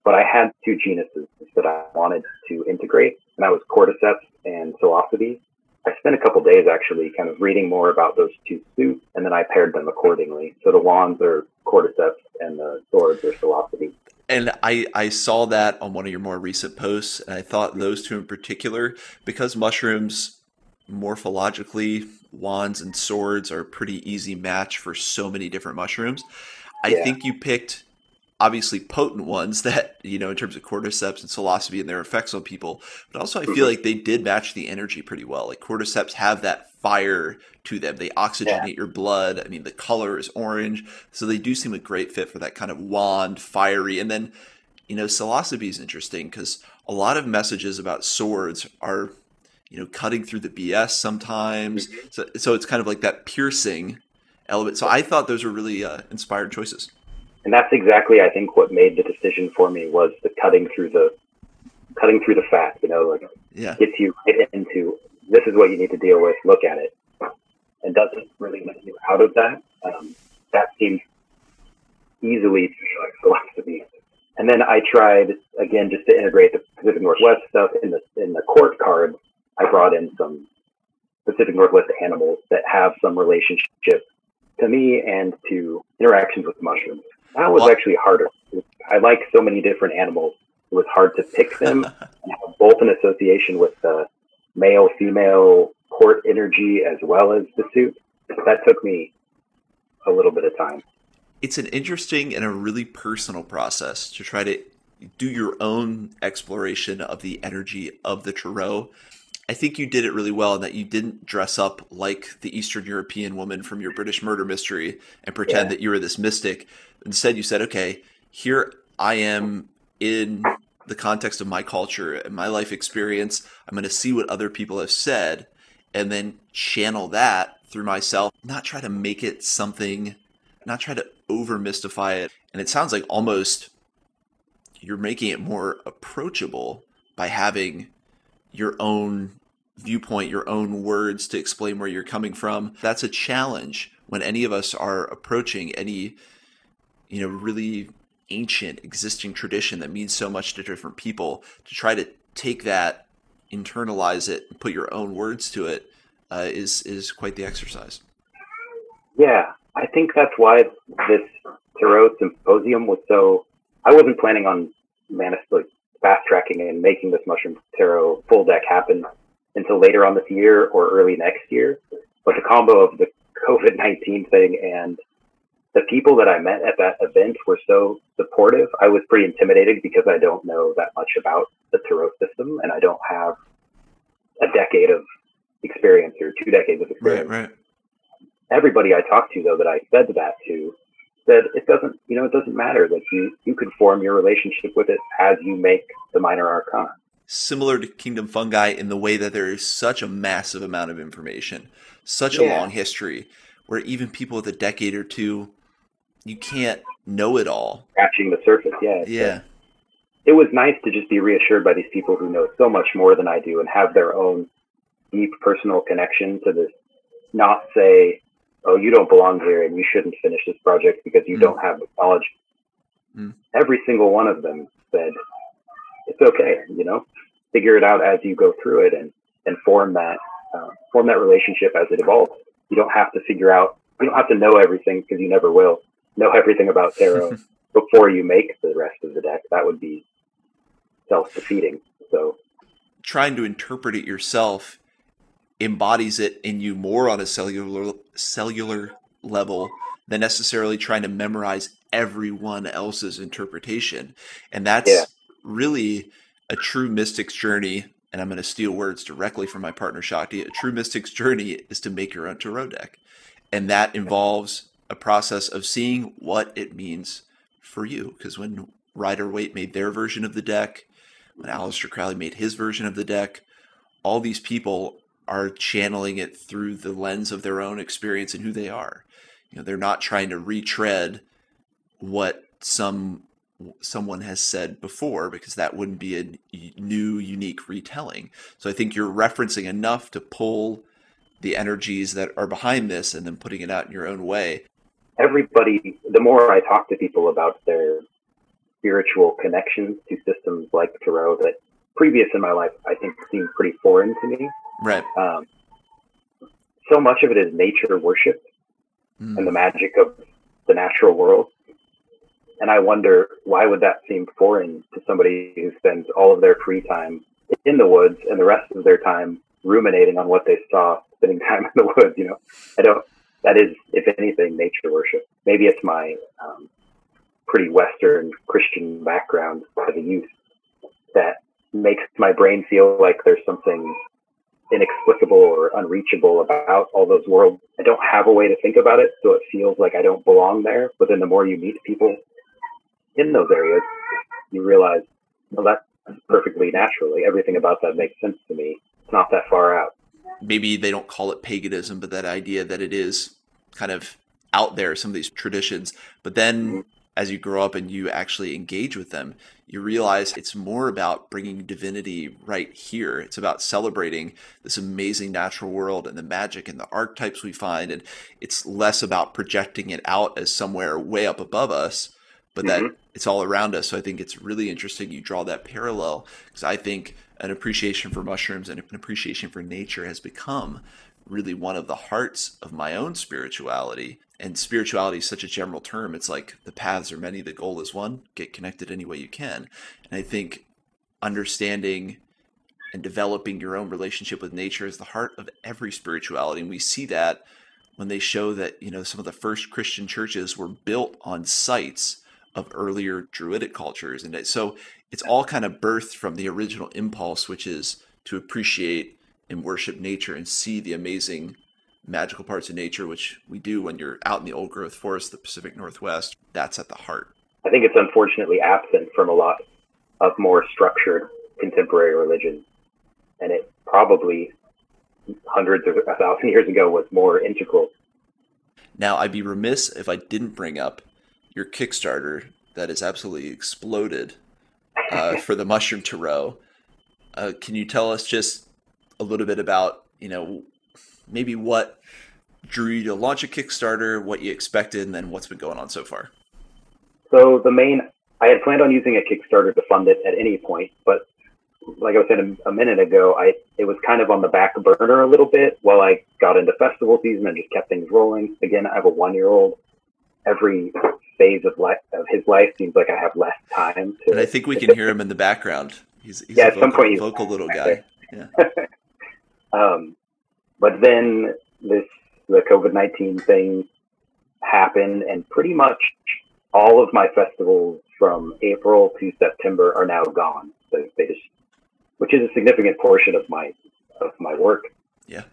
But I had two genuses that I wanted to integrate, and that was cordyceps and psilocybe. I spent a couple days actually kind of reading more about those two suits, and then I paired them accordingly. So the wands are cordyceps and the swords are psilocybe. And I saw that on one of your more recent posts, and I thought those two in particular, because mushrooms morphologically, wands and swords are a pretty easy match for so many different mushrooms. I think you picked obviously potent ones that, in terms of cordyceps and psilocybe and their effects on people, but also I feel like they did match the energy pretty well. Like cordyceps have that fire to them. They oxygenate your blood. I mean, the color is orange. So they do seem a great fit for that kind of wand, fiery. And then, psilocybe is interesting because a lot of messages about swords are, cutting through the BS sometimes. So it's kind of like that piercing element. So I thought those were really inspired choices. And that's exactly, I think, what made the decision for me was the cutting through the fat, gets you right into, this is what you need to deal with, look at it, and doesn't really let you out of that. That seems easily like philosophy. And then I tried, again, just to integrate the Pacific Northwest stuff in the court card. I brought in some Pacific Northwest animals that have some relationship to me and to interactions with mushrooms. That was actually harder. I like so many different animals. It was hard to pick them and have both an association with the male-female court energy as well as the suit. That took me a little bit of time. It's an interesting and a really personal process to try to do your own exploration of the energy of the tarot. I think you did it really well in that you didn't dress up like the Eastern European woman from your British murder mystery and pretend that you were this mystic. Instead, you said, okay, here I am in the context of my culture and my life experience. I'm going to see what other people have said and then channel that through myself, not try to make it something, not try to over mystify it. And it sounds like almost you're making it more approachable by having your own viewpoint, your own words to explain where you're coming from. That's a challenge when any of us are approaching any, really ancient existing tradition that means so much to different people, to try to take that, internalize it, and put your own words to it is quite the exercise. Yeah, I think that's why this Tarot Symposium was so, I wasn't planning on fast tracking and making this Mushroom Tarot full deck happen until later on this year or early next year. But the combo of the COVID-19 thing and the people that I met at that event were so supportive. I was pretty intimidated because I don't know that much about the tarot system and I don't have a decade of experience or 2 decades of experience. Right. Everybody I talked to, though, that I said that to, said it doesn't matter. Like you could form your relationship with it as you make the minor arcana. Similar to Kingdom Fungi in the way that there is such a massive amount of information, such a long history, where even people with a decade or two, you can't know it all. Scratching the surface, yeah. It was nice to just be reassured by these people who know so much more than I do and have their own deep personal connection to this. Not say, oh, you don't belong here and you shouldn't finish this project because you don't have the knowledge. Every single one of them said, it's okay, figure it out as you go through it and form that relationship as it evolves. You don't have to you don't have to know everything because you never will know everything about tarot before you make the rest of the deck. That would be self-defeating. So trying to interpret it yourself embodies it in you more on a cellular level than necessarily trying to memorize everyone else's interpretation. And Yeah. that's really a true mystic's journey. And I'm going to steal words directly from my partner, Shakti. A true mystic's journey is to make your own tarot deck. And that involves a process of seeing what it means for you. Because when Rider-Waite made their version of the deck, when Aleister Crowley made his version of the deck, all these people are channeling it through the lens of their own experience and who they are. You know, they're not trying to retread what someone has said before, because that wouldn't be a new, unique retelling. So I think you're referencing enough to pull the energies that are behind this and then putting it out in your own way. Everybody, the more I talk to people about their spiritual connections to systems like tarot that previous in my life, I think seemed pretty foreign to me. Right. So much of it is nature worship and the magic of the natural world. And I wonder, why would that seem foreign to somebody who spends all of their free time in the woods and the rest of their time ruminating on what they saw, spending time in the woods? You know, that is, if anything, nature worship. Maybe it's my pretty Western Christian background as a youth that makes my brain feel like there's something inexplicable or unreachable about all those worlds. I don't have a way to think about it, so it feels like I don't belong there. But then the more you meet people in those areas, you realize, well, that's perfectly natural. Like, everything about that makes sense to me. It's not that far out. Maybe they don't call it paganism, but that idea that it is kind of out there, some of these traditions. But then as you grow up and you actually engage with them, you realize it's more about bringing divinity right here. It's about celebrating this amazing natural world and the magic and the archetypes we find. And it's less about projecting it out as somewhere way up above us, but that it's all around us. So I think it's really interesting you draw that parallel, because I think an appreciation for mushrooms and an appreciation for nature has become really one of the hearts of my own spirituality. And spirituality is such a general term. It's like the paths are many, the goal is one. Get connected any way you can. And I think understanding and developing your own relationship with nature is the heart of every spirituality. And we see that when they show that, you know, some of the first Christian churches were built on sites of earlier Druidic cultures. And so it's all kind of birthed from the original impulse, which is to appreciate and worship nature and see the amazing magical parts of nature, which we do when you're out in the old growth forest, the Pacific Northwest. That's at the heart. I think it's unfortunately absent from a lot of more structured contemporary religion. And it probably hundreds of 1,000 years ago was more integral. Now, I'd be remiss if I didn't bring up your Kickstarter that has absolutely exploded for the Mushroom Tarot. Can you tell us just a little bit about, you know, maybe what drew you to launch a Kickstarter, what you expected, and then what's been going on so far? So I had planned on using a Kickstarter to fund it at any point, but like I was saying a minute ago, it was kind of on the back burner a little bit while I got into festival season and just kept things rolling. Again, I have a 1-year-old. Every phase of his life seems like I have less time to. And I think we can hear him in the background. He's yeah, at some point vocal little guy. Yeah. But then the COVID-19 thing happened, and pretty much all of my festivals from April to September are now gone. So which is a significant portion of my work. Yeah.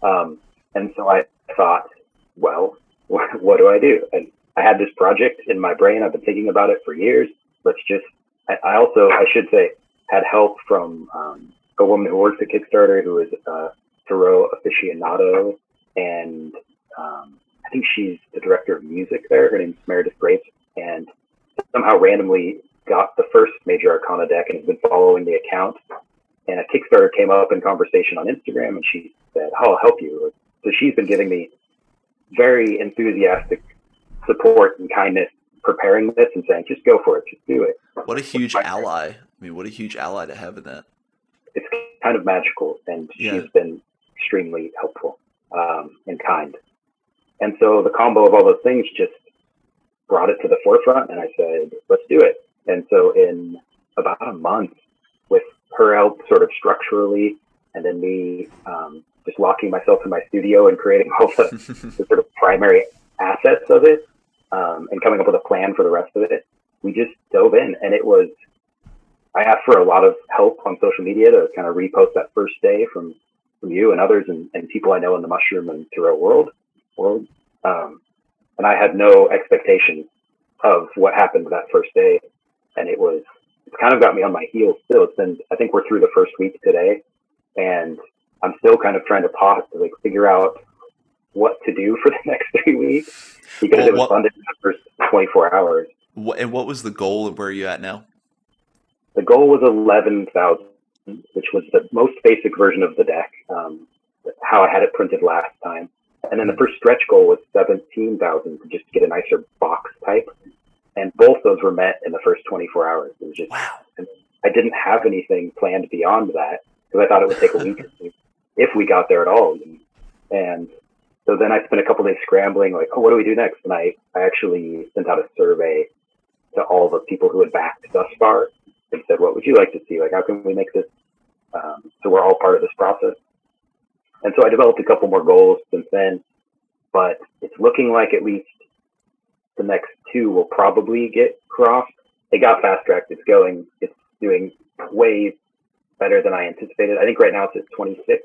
And so I thought, well, what do I do? And I had this project in my brain. I've been thinking about it for years. I also, I should say, had help from a woman who works at Kickstarter who is a tarot aficionado, and I think she's the director of music there. Her name's Meredith Grace, and somehow randomly got the first Major Arcana deck and has been following the account. And a Kickstarter came up in conversation on Instagram, and she said, "Oh, I'll help you." So she's been giving me very enthusiastic support and kindness preparing this and saying, just go for it, just do it. What a huge ally. I mean, what a huge ally to have in that. It's kind of magical, and she's been extremely helpful and kind. And so the combo of all those things just brought it to the forefront, and I said, let's do it. And so in about a month, with her help sort of structurally, and then me just locking myself in my studio and creating all the sort of primary assets of it, and coming up with a plan for the rest of it, we just dove in. And I asked for a lot of help on social media to kind of repost that first day from you and others and people I know in the mushroom and Tarot world. And I had no expectation of what happened that first day. And it's kind of got me on my heels still. I think we're through the first week today, and I'm still kind of trying to figure out what to do for the next 3 weeks, because it was funded in the first 24 hours. And what was the goal, and where are you at now? The goal was 11,000, which was the most basic version of the deck, how I had it printed last time. And then the first stretch goal was 17,000 to just get a nicer box type. And both those were met in the first 24 hours. It was just, wow. And I didn't have anything planned beyond that, because I thought it would take a week or two if we got there at all. And so then I spent a couple days scrambling, like, oh, what do we do next? And I actually sent out a survey to all the people who had backed thus far and said, what would you like to see? Like, how can we make this so we're all part of this process? And so I developed a couple more goals since then, but it's looking like at least the next two will probably get crossed. It got fast tracked. It's doing way better than I anticipated. I think right now it's at 26,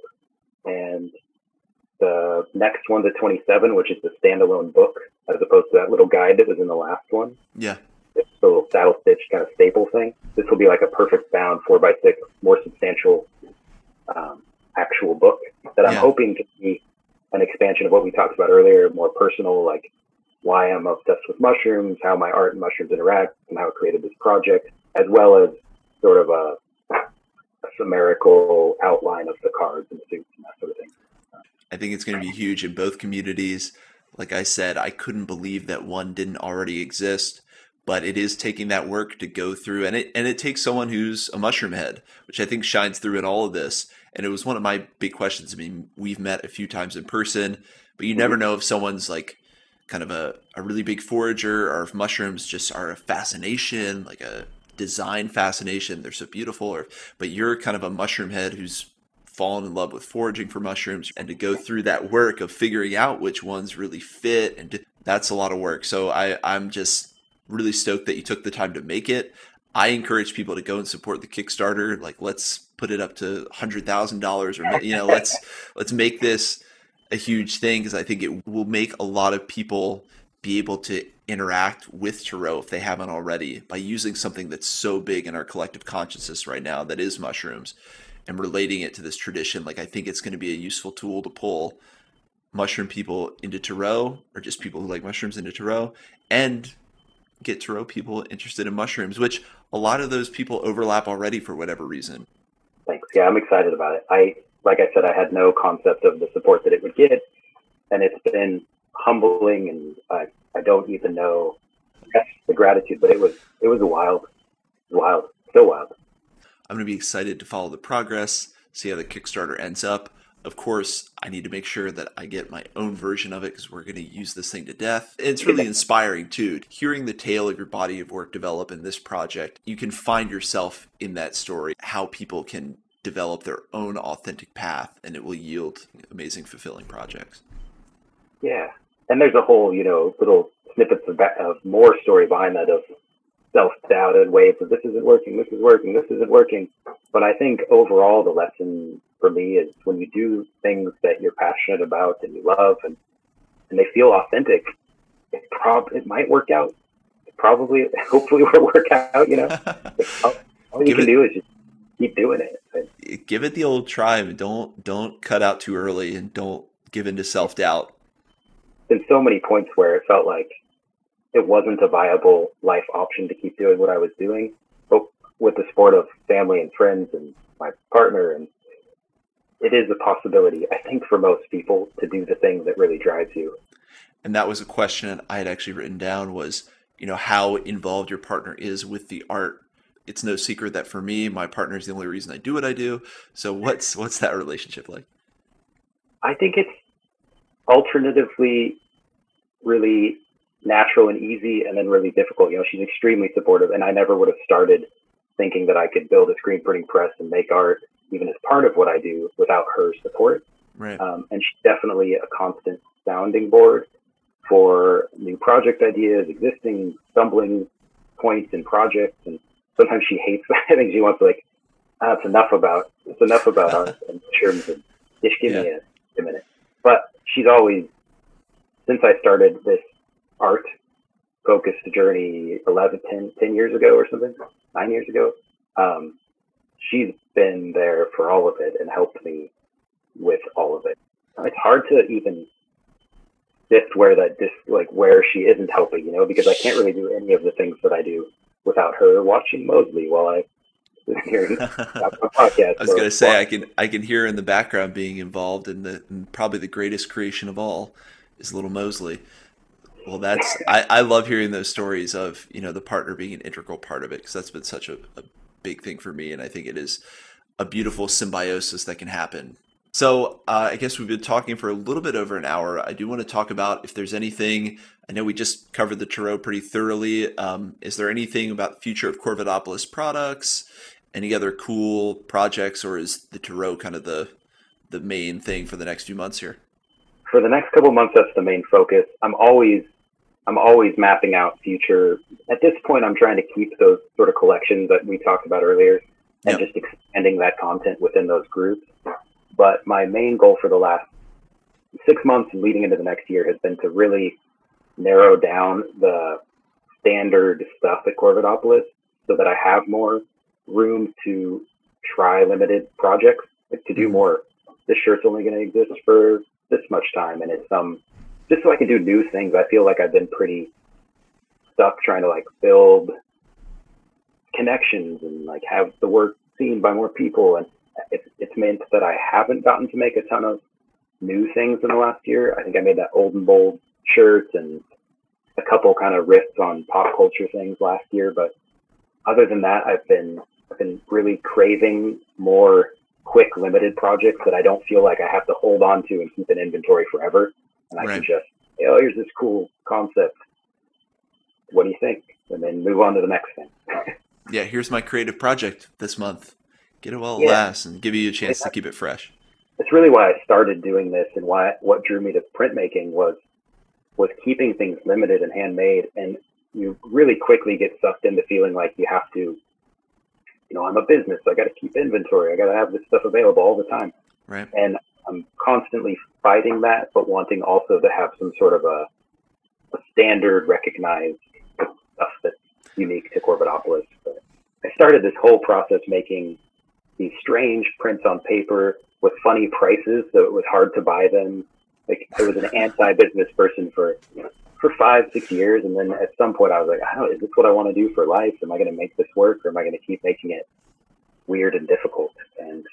and the next one's at 27, which is the standalone book, as opposed to that little guide that was in the last one. Yeah. It's a little saddle stitch kind of staple thing. This will be like a perfect bound 4x6, more substantial actual book that I'm hoping to be an expansion of what we talked about earlier, more personal, like why I'm obsessed with mushrooms, how my art and mushrooms interact, and how it created this project, as well as sort of a summarical outline of the cards and suits and that sort of thing. I think it's going to be huge in both communities. Like I said, I couldn't believe that one didn't already exist, but it is taking that work to go through, and it takes someone who's a mushroom head, which I think shines through in all of this. And it was one of my big questions. I mean, we've met a few times in person, but you never know if someone's like kind of a really big forager, or if mushrooms just are a fascination, like a design fascination. They're so beautiful. But you're kind of a mushroom head who's fallen in love with foraging for mushrooms, and to go through that work of figuring out which ones really fit, and that's a lot of work. So I'm just really stoked that you took the time to make it. I encourage people to go and support the Kickstarter. Like, let's put it up to $100,000, or let's make this a huge thing, because I think it will make a lot of people be able to interact with Tarot, if they haven't already, by using something that's so big in our collective consciousness right now, that is mushrooms, and relating it to this tradition. Like, I think it's going to be a useful tool to pull mushroom people into Tarot, or just people who like mushrooms into Tarot, and get Tarot people interested in mushrooms, which a lot of those people overlap already for whatever reason. Thanks. Yeah, I'm excited about it. Like I said, I had no concept of the support that it would get, and it's been humbling, and I don't even know the gratitude, but it was wild, still wild. I'm going to be excited to follow the progress, see how the Kickstarter ends up. Of course, I need to make sure that I get my own version of it, because we're going to use this thing to death. It's really inspiring, too. Hearing the tale of your body of work develop in this project, you can find yourself in that story, how people can develop their own authentic path, and it will yield amazing, fulfilling projects. Yeah. And there's a whole, little snippets of more story behind that, of self-doubt and waves of this isn't working, this is working, this isn't working. But I think overall the lesson for me is, when you do things that you're passionate about and you love, and they feel authentic, it might work out. Hopefully will work out, all you can do is just keep doing it. Give it the old try. Don't cut out too early, and don't give in to self-doubt. Been so many points where it felt like it wasn't a viable life option to keep doing what I was doing, but with the support of family and friends and my partner, and it is a possibility, I think, for most people to do the thing that really drives you. And that was a question I had actually written down, was, how involved your partner is with the art. It's no secret that for me, my partner is the only reason I do what I do. So what's that relationship like? I think it's alternatively really natural and easy, and then really difficult. She's extremely supportive, and I never would have started thinking that I could build a screen printing press and make art, even as part of what I do, without her support. Right. And she's definitely a constant sounding board for new project ideas, existing stumbling points in projects. And sometimes she hates that. I think she wants to like, it's enough about art in terms of just give me a minute. But she's always, since I started this art focused journey 10 years ago or something, 9 years ago, she's been there for all of it and helped me with all of it. It's hard to even sift where she isn't helping, you know, because I can't really do any of the things that I do without her watching Mosley while I hearing my podcast. I was going to say, I can hear in the background being involved in probably the greatest creation of all is little Mosley. Well, I love hearing those stories of, you know, the partner being an integral part of it, because that's been such a big thing for me. And I think it is a beautiful symbiosis that can happen. So I guess we've been talking for a little bit over an hour. I do want to talk about if there's anything. I know we just covered the Tarot pretty thoroughly. Is there anything about the future of Corvidopolis products? Any other cool projects, or is the Tarot kind of the main thing for the next few months here? For the next couple of months, that's the main focus. I'm always mapping out future. At this point, I'm trying to keep those sort of collections that we talked about earlier and just expanding that content within those groups. But my main goal for the last 6 months and leading into the next year has been to really narrow down the standard stuff at Corvidopolis so that I have more room to try limited projects, like to do more. This shirt's only going to exist for this much time, and it's just so I can do new things. I feel like I've been pretty stuck trying to like build connections and like have the work seen by more people, and it's meant that I haven't gotten to make a ton of new things in the last year. I think I made that old and bold shirt and a couple kind of riffs on pop culture things last year, but other than that, I've been really craving more quick limited projects that I don't feel like I have to hold on to and keep in inventory forever. And I can just, oh, here's this cool concept. What do you think? And then move on to the next thing. Yeah, here's my creative project this month. Get it while it lasts and give you a chance to keep it fresh. It's really why I started doing this, and what drew me to printmaking was keeping things limited and handmade. And you really quickly get sucked into feeling like you have to, you know, I'm a business, so I got to keep inventory. I got to have this stuff available all the time. Right. And I'm constantly fighting that, but wanting also to have some sort of a standard recognized stuff that's unique to Corvidopolis. But I started this whole process making these strange prints on paper with funny prices, so it was hard to buy them. Like I was an anti-business person for 5-6 years, and then at some point I was like, I don't know, is this what I want to do for life? Am I going to make this work, or am I going to keep making it weird and difficult? And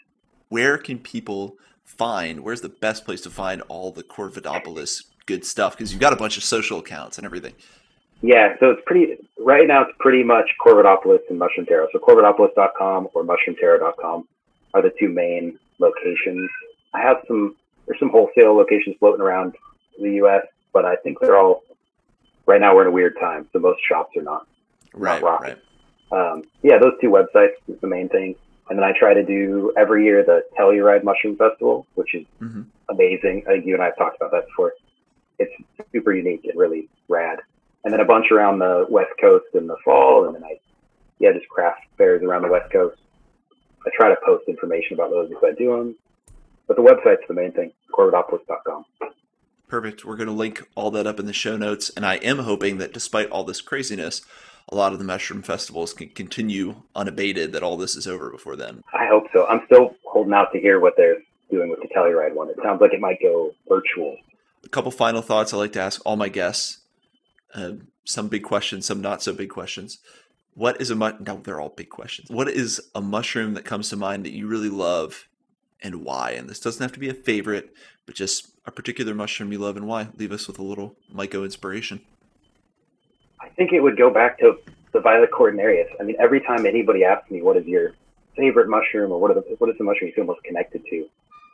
where can people where's the best place to find all the Corvidopolis good stuff? Because you've got a bunch of social accounts and everything. Yeah, so right now it's pretty much Corvidopolis and Mushroom Tarot. So Corvidopolis.com or MushroomTarot.com are the two main locations. There's some wholesale locations floating around the U.S., but I think they're all, right now we're in a weird time, so most shops are not rocking. Yeah, those two websites is the main thing. And then I try to do every year the Telluride Mushroom Festival, which is amazing. I think you and I have talked about that before. It's super unique and really rad. And then a bunch around the West Coast in the fall, and then just craft fairs around the West Coast. I try to post information about those as I do them. But the website's the main thing, Corvidopolis.com. Perfect. We're going to link all that up in the show notes. And I am hoping that despite all this craziness, a lot of the mushroom festivals can continue unabated, that all this is over before then. I hope so. I'm still holding out to hear what they're doing with the Telluride one. It sounds like it might go virtual. A couple final thoughts I like to ask all my guests. Some big questions, some not so big questions. What is no, they're all big questions. What is a mushroom that comes to mind that you really love, and why? And this doesn't have to be a favorite, but just a particular mushroom you love and why. Leave us with a little myco inspiration. I think it would go back to the Violet Cordinarius. I mean, every time anybody asks me, what is your favorite mushroom, or what is the mushroom you feel most connected to?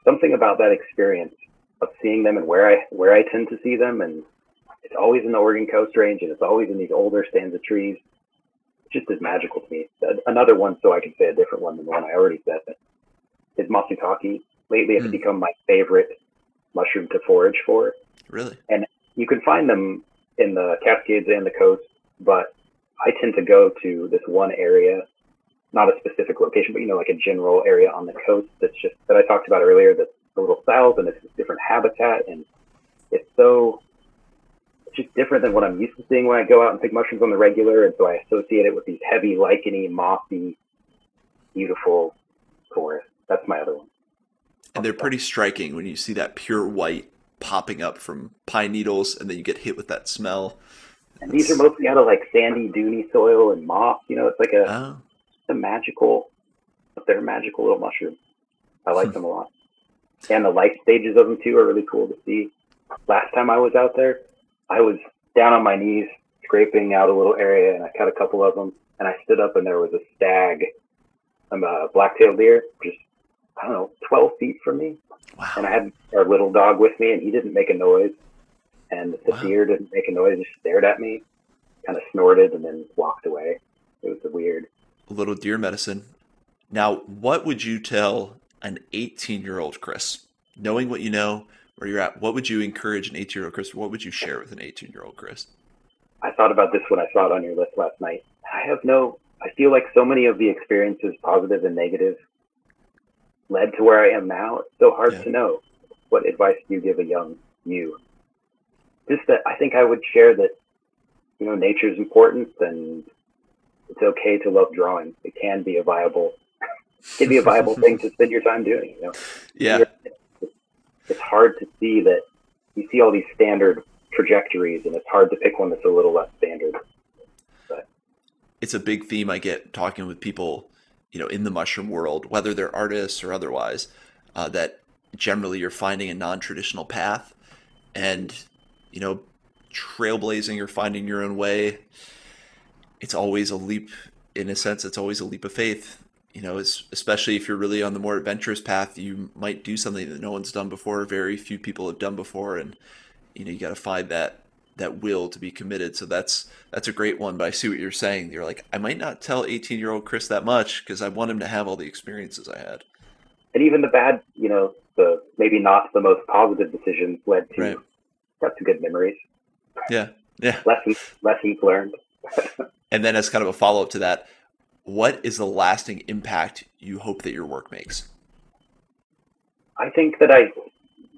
Something about that experience of seeing them and where I tend to see them, and it's always in the Oregon Coast Range, and it's always in these older stands of trees. It just is magical to me. Another one, so I can say a different one than the one I already said, is Matsutake. Lately, it's become my favorite mushroom to forage for. Really? And you can find them in the Cascades and the coast, but I tend to go to this one area, not a specific location, but like a general area on the coast that I talked about earlier, that's a little south and it's a different habitat, and it's just different than what I'm used to seeing when I go out and pick mushrooms on the regular, and so I associate it with these heavy, licheny, mossy, beautiful forests. That's my other one. And they're pretty striking when you see that pure white popping up from pine needles, and then you get hit with that smell. And these are mostly out of like sandy, duny soil and moss. It's like they're magical little mushrooms. I like them a lot. And the life stages of them too are really cool to see. Last time I was out there, I was down on my knees scraping out a little area, and I cut a couple of them, and I stood up and there was a stag, a black-tailed deer, just, 12 feet from me. Wow. And I had our little dog with me, and he didn't make a noise. And the deer didn't make a noise, just stared at me, kind of snorted, and then walked away. It was weird. A little deer medicine. Now, what would you tell an 18-year-old Chris? Knowing what you know, where you're at, what would you encourage an 18-year-old Chris? What would you share with an 18-year-old Chris? I thought about this when I saw it on your list last night. I feel like so many of the experiences, positive and negative, led to where I am now. It's so hard to know. What advice do you give a young you? Just that I think I would share that, nature is important, and it's okay to love drawing. It can be a viable thing to spend your time doing. Yeah. It's hard to see that you see all these standard trajectories, and it's hard to pick one that's a little less standard. But it's a big theme I get talking with people, in the mushroom world, whether they're artists or otherwise, that generally you're finding a non-traditional path, and, trailblazing or finding your own way. It's always a leap, in a sense, it's always a leap of faith. Especially if you're really on the more adventurous path, you might do something that no one's done before, very few people have done before, and you got to find that will to be committed. So that's a great one. But I see what you're saying. You're like, I might not tell 18-year-old Chris that much because I want him to have all the experiences I had. And even the bad, the maybe not the most positive decisions led to got some good memories. Yeah. Lessons learned. And then as kind of a follow-up to that, what is the lasting impact you hope that your work makes? I think that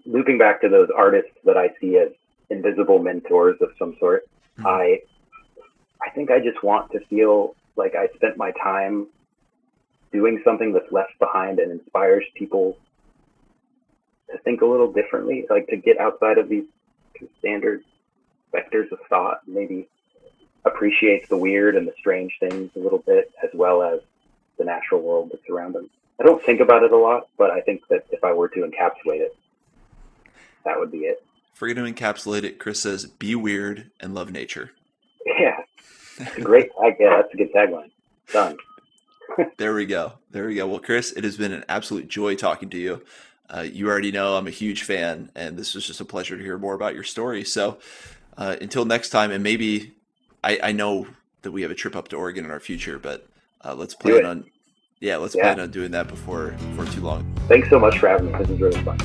looping back to those artists that I see as invisible mentors of some sort, mm-hmm. I think I just want to feel like I spent my time doing something that's left behind and inspires people to think a little differently, like to get outside of these standard vectors of thought, maybe appreciates the weird and the strange things a little bit, as well as the natural world that's around them. I don't think about it a lot, but I think that if I were to encapsulate it, that would be it. If we're going to encapsulate it, Chris says, be weird and love nature. Yeah. It's a great tag. Yeah, that's a good tagline. Done. There we go. Well, Chris, it has been an absolute joy talking to you. You already know I'm a huge fan, and this was just a pleasure to hear more about your story. So until next time, and maybe I know that we have a trip up to Oregon in our future, but let's plan on doing that before too long. Thanks so much for having me. This is really fun.